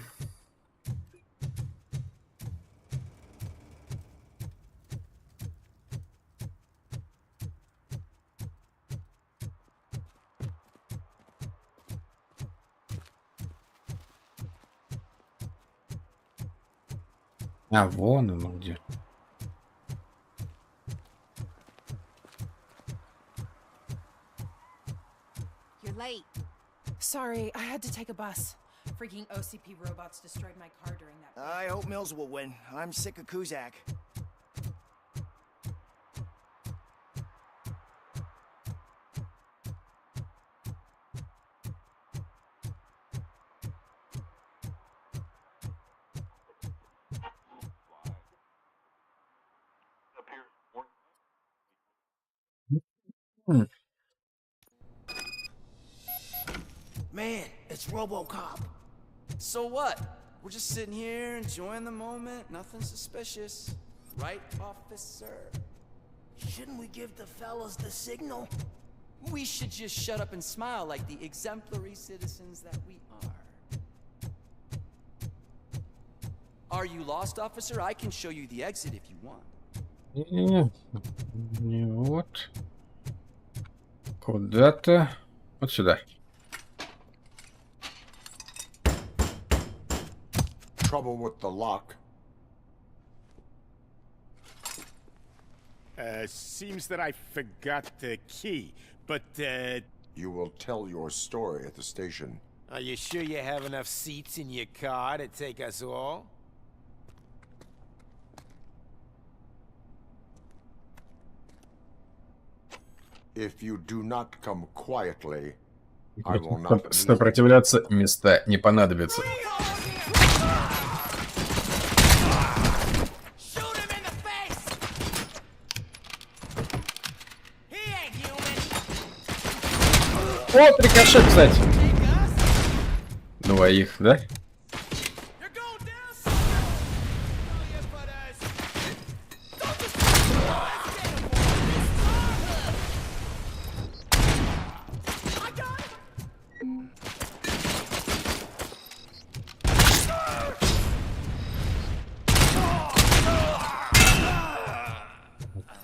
А, вон оно где. You're late. Sorry, I had to take a bus. Freaking OCP robots destroyed my car during that. I hope Mills will win. I'm sick of Kuzak. Man, it's RoboCop. So what? We're just sitting here enjoying the moment. Nothing suspicious. Right, officer? Shouldn't we give the fellas the signal? We should just shut up and smile like the exemplary citizens that we are. Are you lost, officer? I can show you the exit if you want. Не вот. Куда-то. Вот сюда. Trouble with the lock. Seems that I forgot the key, but, You will tell your story at the station. Are you sure you have enough seats in your car to take us all? If you do not come quietly, I will not. Сопротивляться места не понадобится. О, рикошет, кстати. Двоих, да?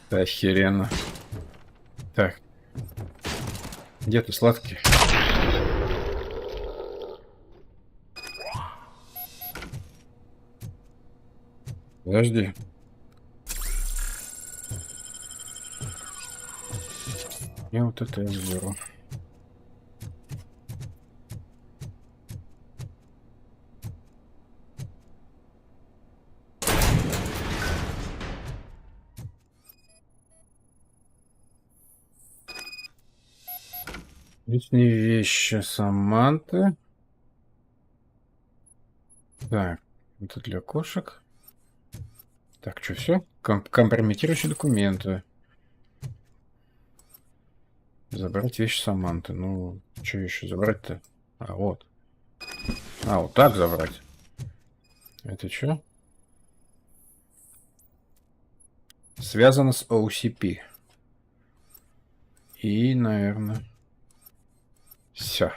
Это охеренно. Так. Где ты, сладкий? Подожди. Я вот это заберу. Личные вещи Саманты. Так, это для кошек. Так, что, все? Компрометирующие документы. Забрать вещи Саманты. Ну, что еще забрать-то? А, вот. А, вот так забрать. Это что? Связано с OCP. И, наверное, все.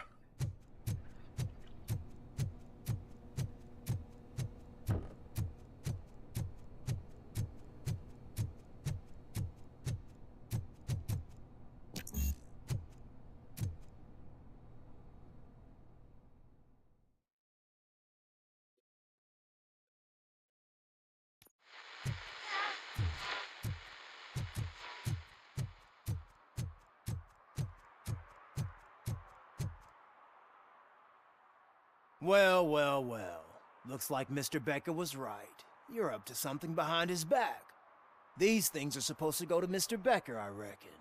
Well, well, well. Looks like Mr. Becker was right. You're up to something behind his back. These things are supposed to go to Mr. Becker, I reckon.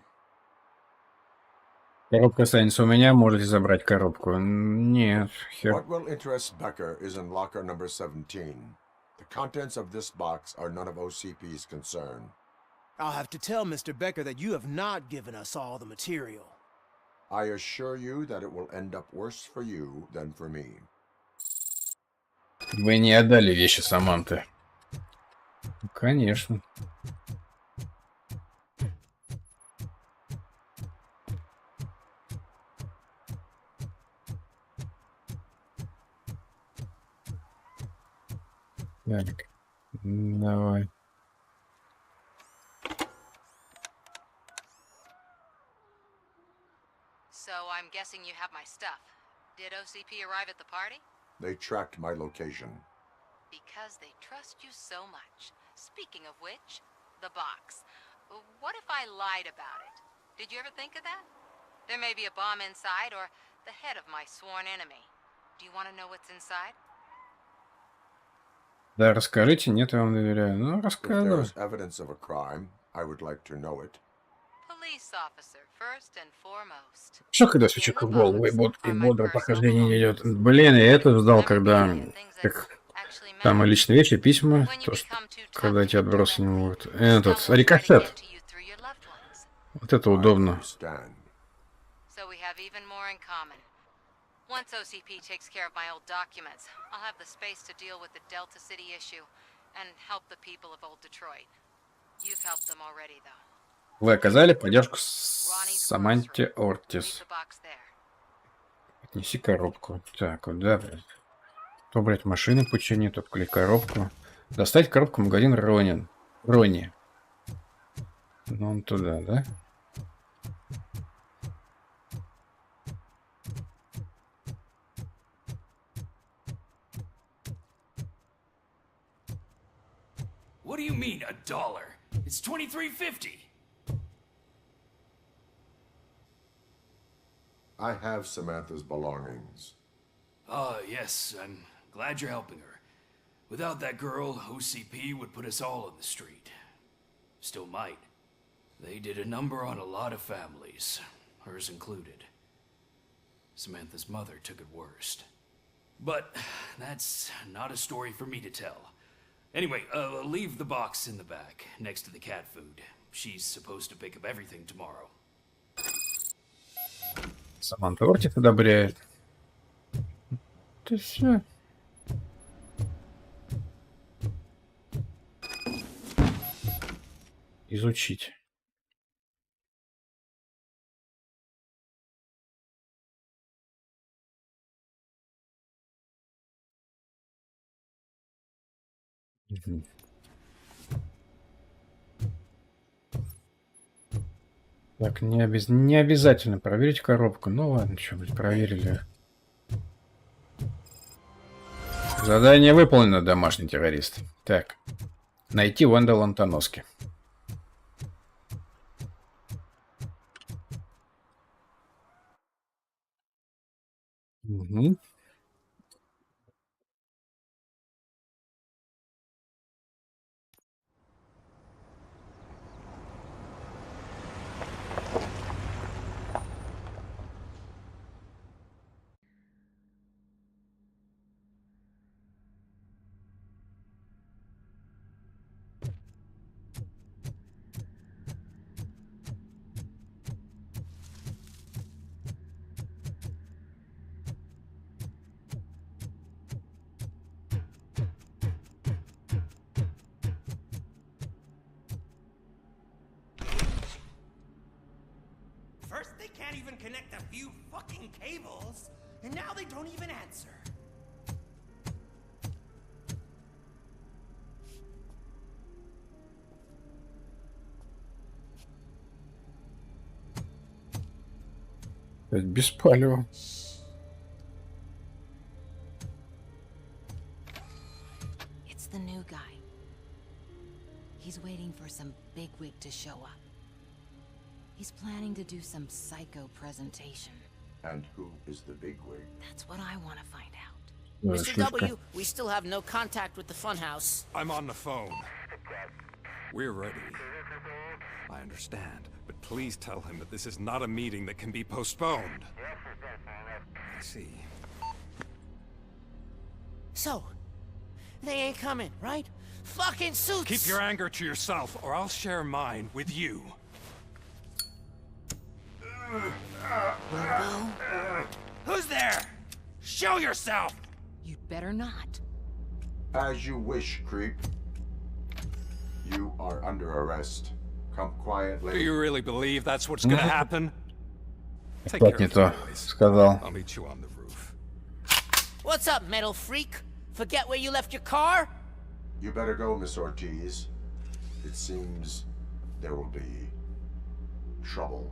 Коробка останется у меня, можете забрать коробку. Нет, хер. What will interest Becker is in locker number 17. The contents of this box are none of OCP's concern. I'll have to tell Mr. Becker that you have not given us all the material. I assure you that it will end up worse for you than for me. Вы не отдали вещи Саманты. Конечно. Так, давай. So I'm guessing you have my stuff. Did OCP arrive at the party? They tracked my location. Because they trust you so much. Speaking of which, the box. What if I lied about it? Did you ever think of that? There may be a bomb inside or the head of my sworn enemy. Do you want to know what's inside? Да, расскажите, нет, я вам доверяю. Ну, If рассказывай. there's evidence of a crime, I would like to know it. Police officer, first and foremost. Что, когда свечек в голову и бодрое прохождение идет? Блин, я это ждал, когда... Как, там и личные вещи, письма, то, что, когда эти отбросы не могут. Этот, рикошет. Вот это удобно. So we have even more in common. Once OCP takes care of my old documents, I'll have the space to deal with the Delta City issue and help the people of old Detroit. You've helped them already, though. Вы оказали поддержку Саманте Ортис. Отнеси коробку. Так, вот, да, блядь. То, блядь, машины почини, то, блядь, коробку. Достать коробку в магазин Рони. Ну, он туда, да? What do you mean, $1? It's $23.50. I have Samantha's belongings. Yes, I'm glad you're helping her. Without that girl, OCP would put us all on the street. Still might. They did a number on a lot of families, hers included. Samantha's mother took it worst. But that's not a story for me to tell. Anyway, leave the box in the back, next to the cat food. She's supposed to pick up everything tomorrow. Саманта Ортис одобряет. Это все. Изучить. Угу. Так, не обязательно проверить коробку. Ну ладно, что, блядь, проверили. Задание выполнено, домашний террорист. Так, найти Вандала Антоноски. Угу. and connect a few fucking cables, and now they don't even answer. Без палева. It's the new guy. He's waiting for some bigwig to show up. He's planning to do some psycho presentation. And who is the bigwig? That's what I want to find out. Mr. W, we still have no contact with the funhouse. I'm on the phone. We're ready. I understand, but please tell him that this is not a meeting that can be postponed. I see. So, they ain't coming, right? Fucking suits! Keep your anger to yourself, or I'll share mine with you. Robo? Who's there? Show yourself! You'd better not. As you wish, creep. You are under arrest. Come quietly. Do you really believe that's what's gonna happen? Take Опять care не of то your boys. сказал. I'll meet you on the roof. What's up, metal freak? Forget where you left your car? You better go, Miss Ortiz. It seems there will be trouble.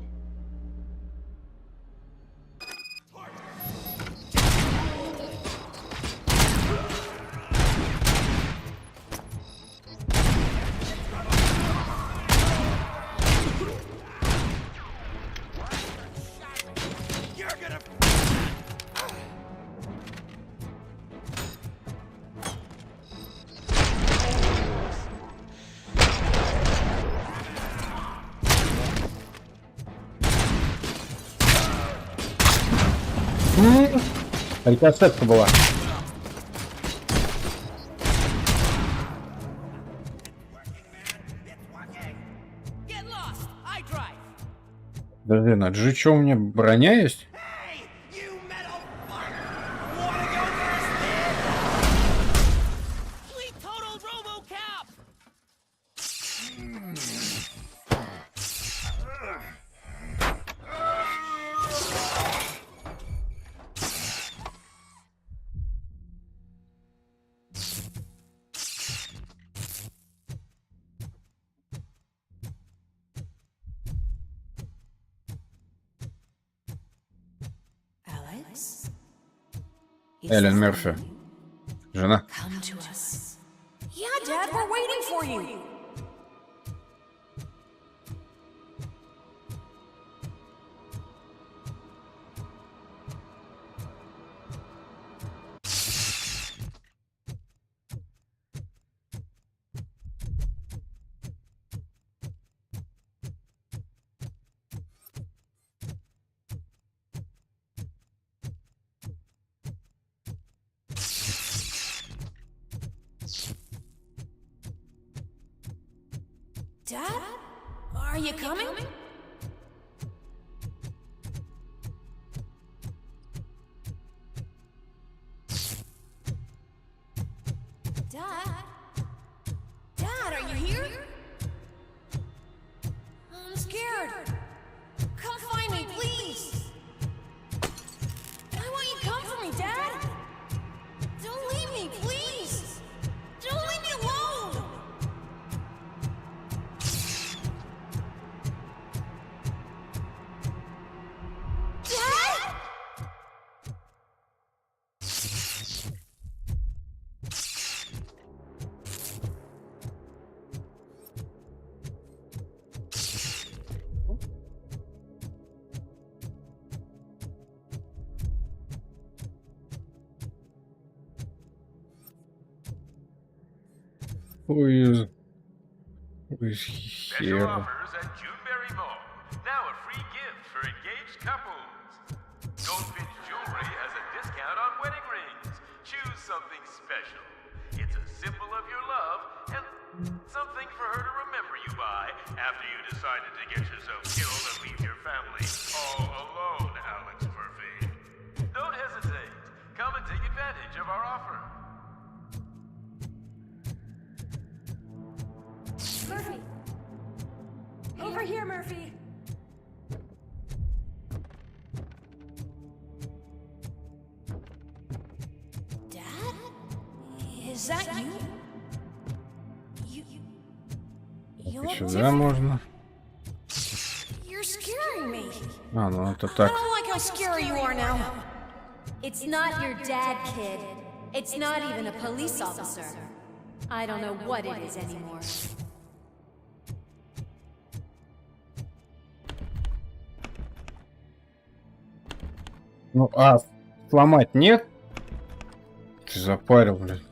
Рикошетка была. Подожди, на G что у меня броня есть? Эллен Мерфи. Жена. Come to us. Yeah, Dad, we're waiting for you. Dad? Are you coming? Dad? Dad, are you here? I'm scared. Come find me, please. Why won't you come for me, Dad? Don't leave me, please. Don't leave me alone. Dad? Who is Special here? offers at Juneberry Mall. Now a free gift for engaged couples. Goldfinch Jewelry has a discount on wedding rings. Choose something special. It's a symbol of your love and something for her to remember you by after you decided to get yourself killed and leave your family all alone, Alex Murphy. Don't hesitate. Come and take advantage of our offer. Murphy! Over here, Murphy! Сюда можно. You're scaring me. А, ну это I так. don't like how scary you are now. It's not your dad, kid. It's not even a police officer. I don't know what it is anymore. Ну, а сломать нет? Ты запарил, блядь.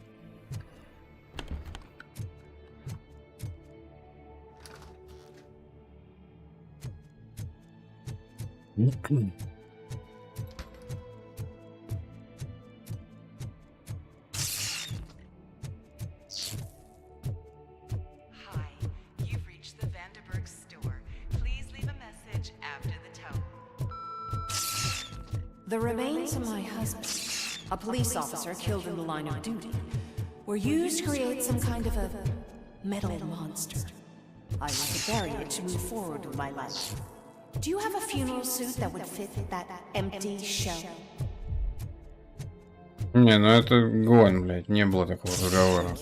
The remains of my husband, a police officer killed in the line of duty, were used to create some kind of a metal monster. I was to bury it to move forward with my life. Do you have a funeral suit that would fit that empty shell? Не, ну это гон, блядь, не было такого разговора.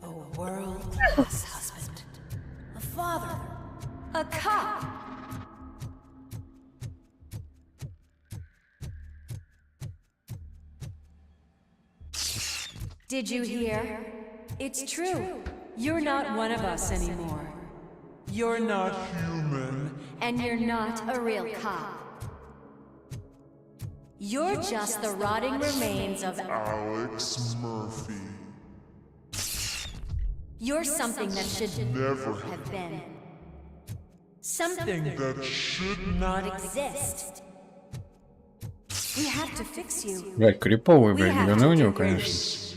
A world-class husband, a father, a cop. Did you hear? It's true. You're not one of us anymore. You're not human. And you're not a real cop. You're just the rotting remains of Alex Murphy. You're something that should Never have been. Something that should not exist. We have to fix you. Блядь, криповый, блядь, говно у него, конечно.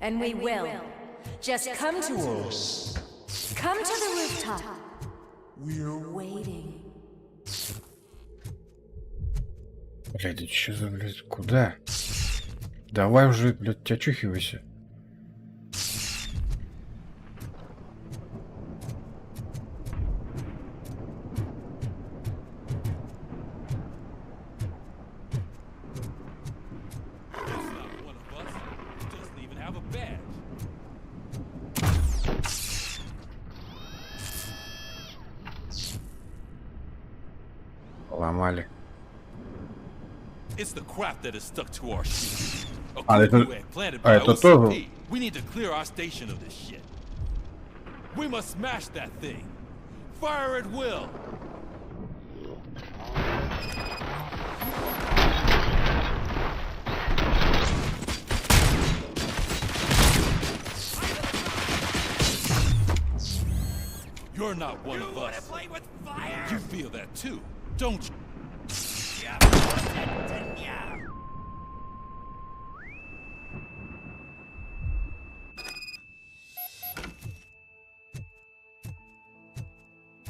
And we will. Just come to us. Come to the rooftop. We're waiting. Блядь, да что за, блядь, куда? Давай уже, блядь, очухивайся. Ломали. It's the crap that is stuck to our shit. А это тоже. We need to clear our station of this shit. We must smash that thing. Fire at will. You're not one of us. You feel that too, don't you?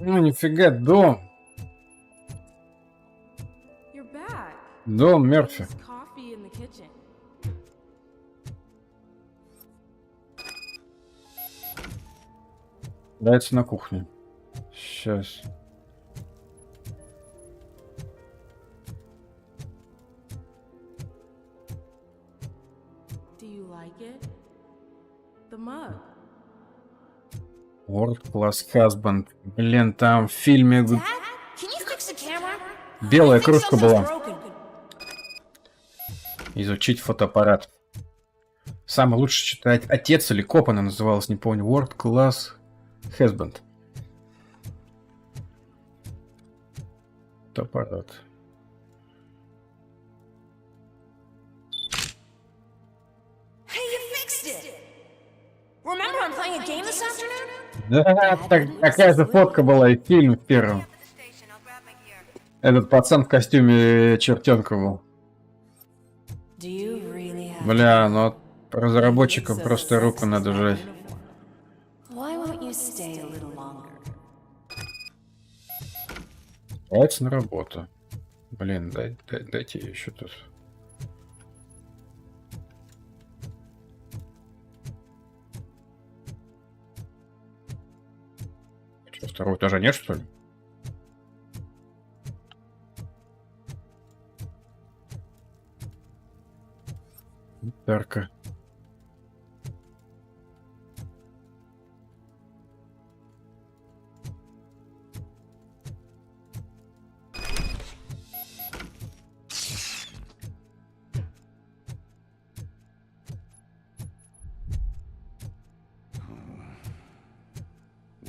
Ну нифига, дом. You're back. Дом Мерфи. There's coffee in the kitchen. Дается на кухне. Сейчас. Do you like it? The mug. World Class Husband. Блин, там в фильме Can you fix the camera? белая кружка была. Изучить фотоаппарат. Самый лучший читать отец или коп она называлась, не помню. World Class Husband. Фотоаппарат. Hey, you fixed it! Remember I'm playing a game this afternoon? Да, такая же фотка была и фильм в первом. Этот пацан в костюме чертенка был. Бля, ну разработчикам просто руку надо жать. Давайте на работу. Блин, дайте еще тут. Что, второго этажа нет, что ли? Тарка.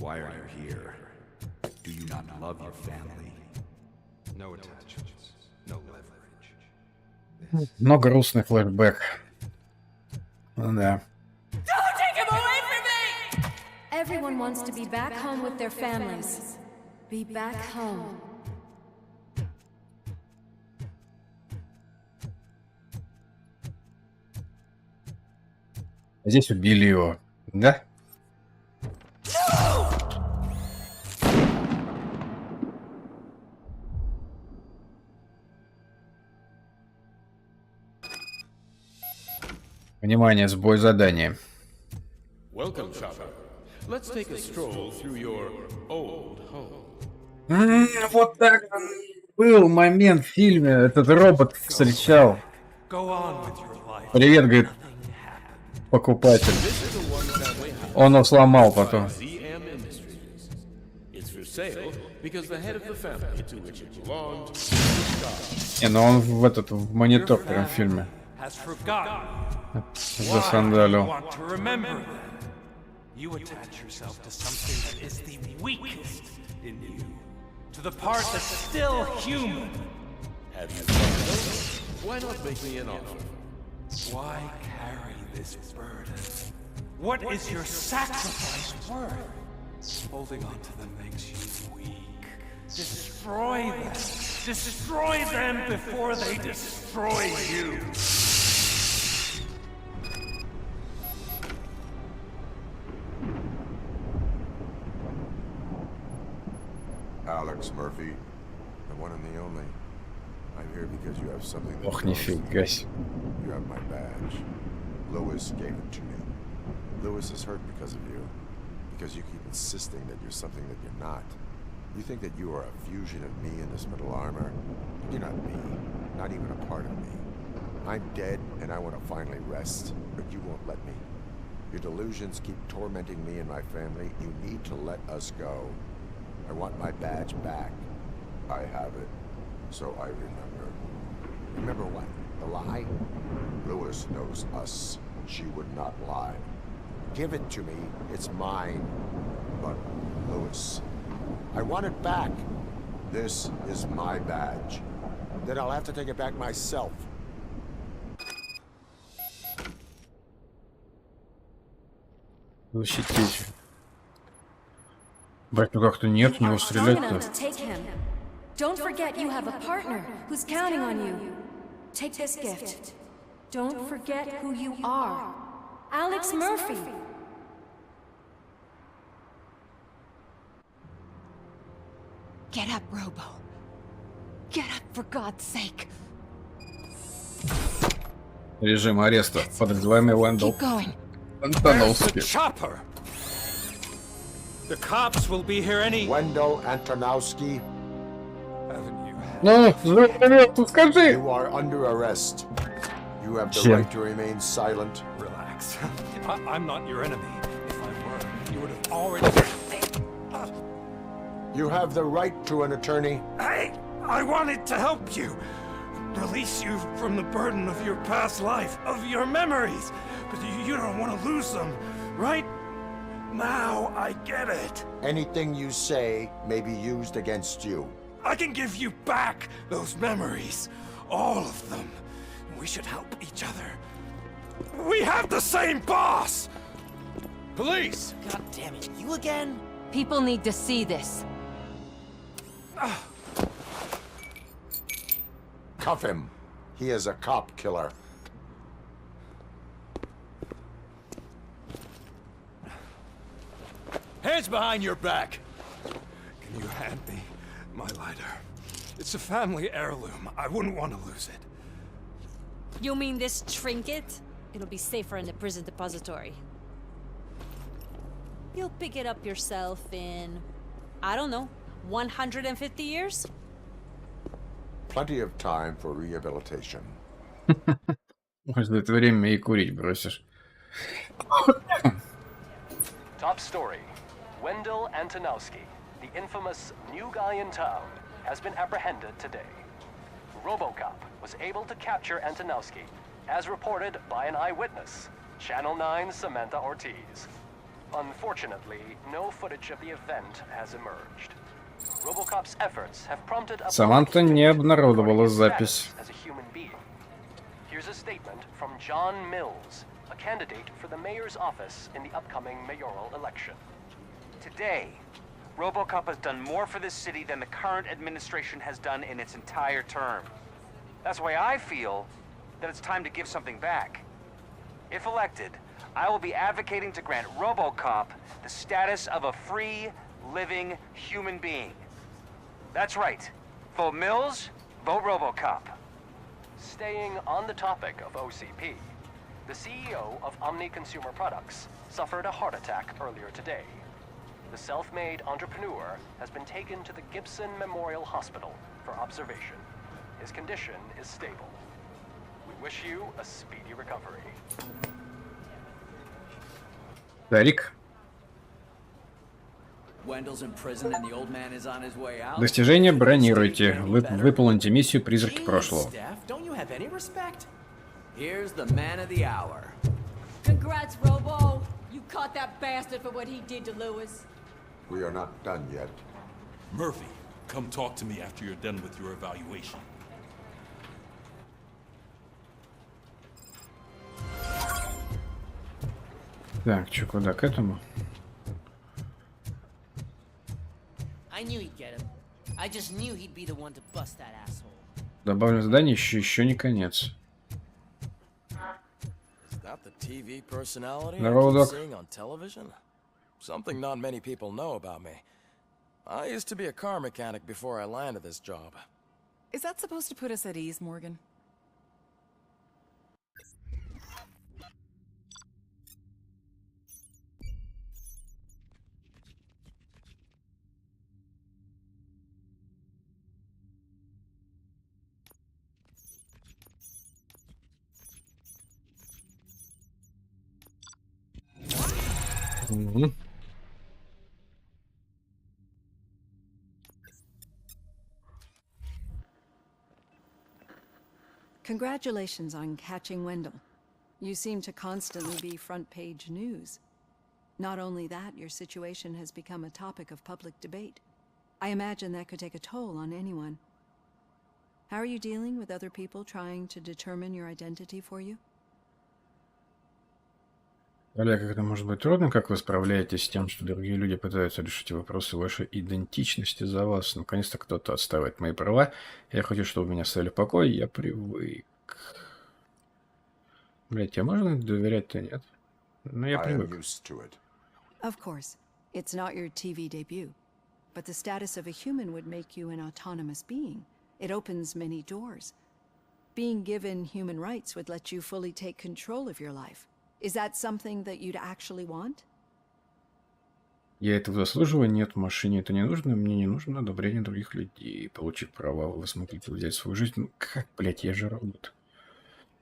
Why are you here? Do you not love your family? No attachments, no leverage. Но грустный флешбэк. Да. Don't take him away from me! Everyone wants to be back home with their families. Be back home. Здесь убили его, да? Внимание, сбой задания. Welcome, Chopper. Let's take a stroll through your old home. Вот так был момент в фильме. Этот робот встречал. Привет, говорит покупатель. Он его сломал потом. Не, ну он в этот в монитор прям в фильме засандалил. You attach yourself to something that is the weakest in you, to the part that's still human. Have you thought? Why not make me an offer? Why carry this burden? What is your sacrifice worth? Holding on to them makes you weak. Destroy them. Destroy them before they destroy you. Alex Murphy, the one and the only. I'm here because you have something that Ох, нифига себе. You have my badge. Lewis gave it to me. Lewis is hurt because of you. Because you keep insisting that you're something that you're not. You think that you are a fusion of me in this metal armor. You're not me. Not even a part of me. I'm dead and I want to finally rest, but you won't let me. Your delusions keep tormenting me and my family. You need to let us go. I want my badge back. I have it, so I remember. Remember what? The lie? Lewis knows us. She would not lie. Give it to me. It's mine. But, Lewis, I want it back. This is my badge. Then I'll have to take it back myself. Защитить. Бать, ну как-то нет, у него стрелять-то. Don't forget you have a partner who's counting on you. Take this gift. Don't forget who you are. Alex Murphy. Get up, Robo. Get up, for God's sake. Режим ареста. Подозреваемый Вендел Антоновский. Chopper. The cops will be here any... Wendell Antonowski. Ну, скажи. You are under arrest. You have the right to remain silent. Relax. I'm not your enemy. If I were, you would have already... You have the right to an attorney. I wanted to help you. Release you from the burden of your past life, of your memories. But you don't want to lose them, right? Now I get it. Anything you say may be used against you. I can give you back those memories. All of them. We should help each other. We have the same boss! Police! God damn it, you again? People need to see this. Cuff him. He is a cop killer. Hands behind your back! Can you hand me my lighter? It's a family heirloom. I wouldn't want to lose it. You mean this trinket? It'll be safer in the prison depository. You'll pick it up yourself in, I don't know, 150 years? Plenty of time for rehabilitation. Может, в это время и курить бросишь. Top story. Wendell Antonowski, the infamous new guy in town, has been apprehended today. RoboCop was able to capture Antonowski, as reported by an eyewitness, Channel 9's Samantha Ortiz. Unfortunately, no footage of the event has emerged. RoboCop's efforts have prompted a Саманта не обнародовала запись. as a human being. Here's a statement from John Mills, a candidate for the mayor's office in the upcoming mayoral election. Today, RoboCop has done more for this city than the current administration has done in its entire term. That's why I feel that it's time to give something back. If elected, I will be advocating to grant RoboCop the status of a free, living human being. That's right. Vote Mills, vote RoboCop. Staying on the topic of OCP, the CEO of Omni Consumer Products suffered a heart attack earlier today. The self-made entrepreneur has been taken to the Gibson Memorial Hospital for observation. His condition is stable. We wish you a speedy recovery. Тарик. Wendell's in prison and the old man is on his way out. Достижение бронируйте. Выполните миссию «Призраки прошлого». Steph, don't you have any respect? Here's the man of the hour. Congrats, Robo. You caught that bastard for what he did to Lewis. We are not done yet. Murphy, come talk to me after you're done with your evaluation. Так, чё, куда к этому? I knew he'd get him. I just knew he'd be the one to bust that asshole. Добавлено задание, еще не конец. Is that the TV personality Здорово, I keep Док. seeing on television? Something not many people know about me. I used to be a car mechanic before I landed this job. Is that supposed to put us at ease, Morgan? Congratulations on catching Wendell. You seem to constantly be front-page news. Not only that, your situation has become a topic of public debate. I imagine that could take a toll on anyone. How are you dealing with other people trying to determine your identity for you? Оля, как это может быть трудно, как вы справляетесь с тем, что другие люди пытаются решить вопросы вашей идентичности за вас? Наконец-то кто-то отстаивает мои права. Я хочу, чтобы меня оставили в покое, я привык. Блять, тебе можно доверять-то, нет? Ну, я привык. Of course, it's not your TV debut, but the status of a human would make you an autonomous being. It opens many doors. Being given human rights would let you fully take control of your life. Is that something that you'd actually want? Я этого заслуживаю, нет, машине это не нужно, мне не нужно одобрение других людей. Получив права, вы смогите взять свою жизнь. Ну, как, блядь, я же робот.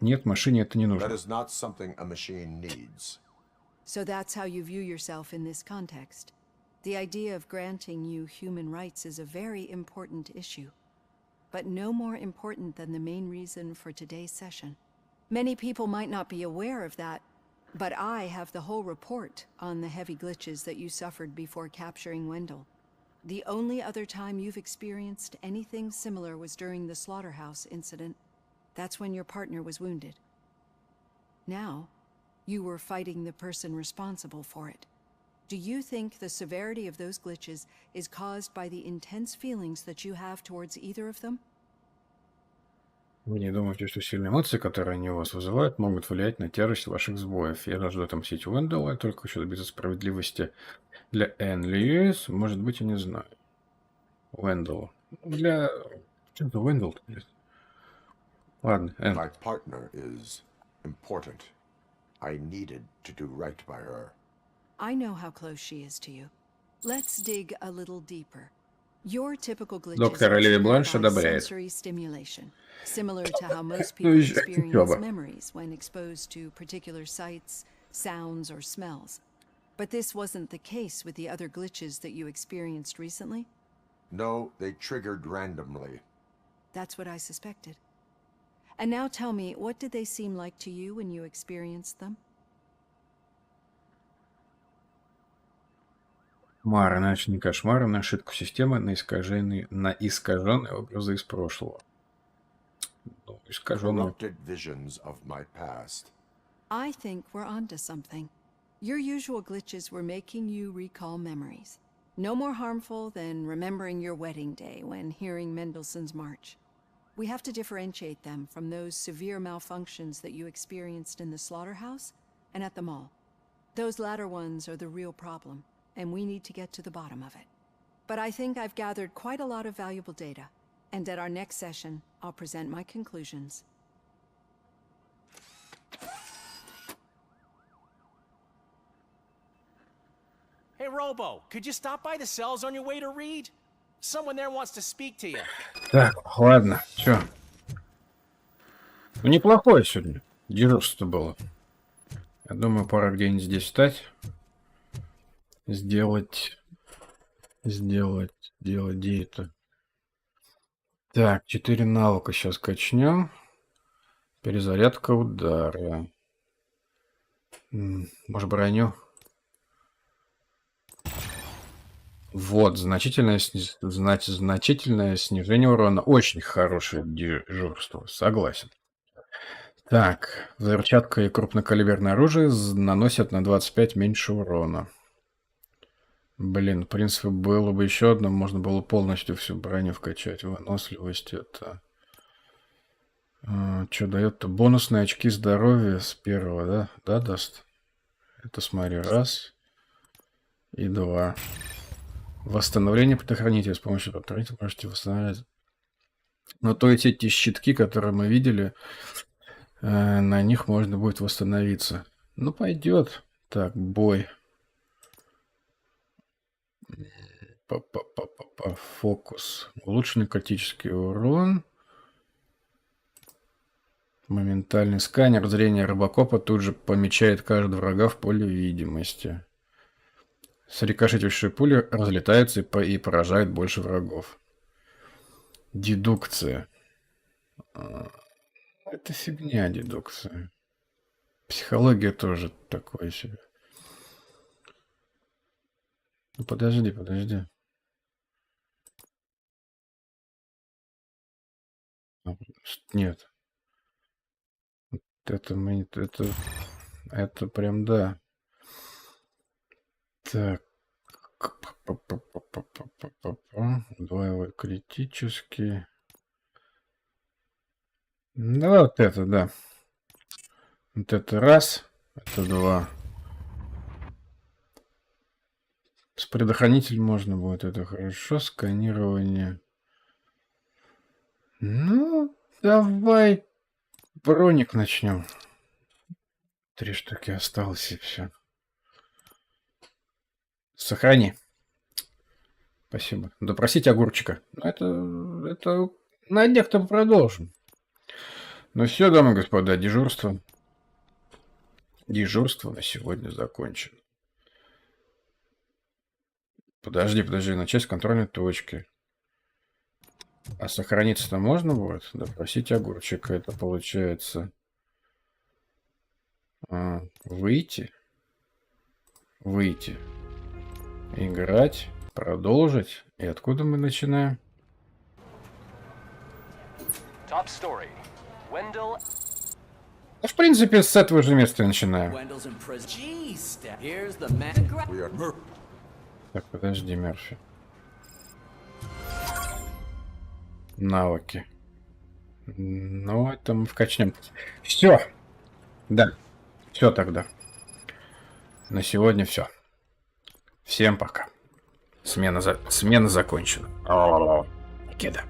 Нет, машине это не нужно. That is not something a machine needs. So that's how you view yourself in this context. The idea of granting you human rights is a very important issue, but no more important than the main reason for today's session. Many people might not be aware of that, but I have the whole report on the heavy glitches that you suffered before capturing Wendell. The only other time you've experienced anything similar was during the slaughterhouse incident. That's when your partner was wounded. Now, you were fighting the person responsible for it. Do you think the severity of those glitches is caused by the intense feelings that you have towards either of them? Вы не думаете, что сильные эмоции, которые они у вас вызывают, могут влиять на тяжесть ваших сбоев? Я жажду отомстить Уэндалла, я только хочу добиться справедливости для Энн Льюис. Может быть, я не знаю. Уэндалла. Для... Что-то Уэндалл. Ладно, Энн. My partner is important. I needed to do right by her. I know how close she is to you. Let's dig a little deeper. Your typical glitches Доктор Оливия Бланш одобряет. sensory stimulation, similar to how most people experience memories when exposed to particular sights, sounds, or smells. But this wasn't the case with the other glitches that you experienced recently? No, they triggered randomly. That's what I suspected. And now tell me, what did they seem like to you when you experienced them? Кошмар, иначе не кошмар, на ошибку системы, на искаженные образы из прошлого. Ну, искаженные. Corrupted visions of my past. I think we're onto something. Your usual glitches were making you recall memories. No more harmful than remembering your wedding day when hearing Mendelssohn's March. We have to differentiate them from those severe malfunctions that you experienced in the slaughterhouse and at the mall. Those latter ones are the real problem, and we need to get to the bottom of it. But I think I've gathered quite a lot of valuable data, and at our next session, I'll present my conclusions. Hey, Robo, could you stop by the cells on your way to read? Someone there wants to speak to you. Так, ладно, чё? Ну, неплохое сегодня дежурство было. Я думаю, пора где-нибудь здесь встать. Сделать диету. Так, 4 навыка сейчас качнем. Перезарядка удара. Может, броню? Вот, значительное снижение урона. Очень хорошее дежурство, согласен. Так, взрывчатка и крупнокалиберное оружие наносят на 25 меньше урона. Блин, в принципе, было бы еще одно, можно было полностью всю броню вкачать. Выносливость это... что дает-то? Бонусные очки здоровья с первого, да? Да, даст? Это смотри, 1 и 2. Восстановление предохранителя. С помощью предохранителя можете восстанавливать. Но то есть эти щитки, которые мы видели, на них можно будет восстановиться. Ну, пойдет. Так, бой. Фокус. Улучшенный критический урон. Моментальный сканер. Зрение робокопа тут же помечает каждого врага в поле видимости. Срикошетившие пули разлетаются и поражают больше врагов. Дедукция. Это фигня, дедукция. Психология тоже такое себе. Ну, подожди. Нет. Это прям да. Так. Удваивай критически. Ну, вот это, да. Вот это 1, это 2. С предохранителем можно будет, это хорошо. Сканирование. Ну, давай броник начнем. 3 штуки осталось и все. Сохрани. Спасибо. Допросить огурчика. Это на днях-то продолжим. Ну все, дамы и господа, дежурство на сегодня закончено. Подожди, начать с контрольной точки. А сохраниться-то можно будет? Допросить огурчика, это получается... Выйти. Играть. Продолжить. И откуда мы начинаем? Top story. Wendell... В принципе, с этого же места начинаем. Так, подожди, Мерфи. Навыки. Ну, это мы вкачнем. Все. Да. Все тогда. На сегодня все. Всем пока. Смена закончена. Кеда.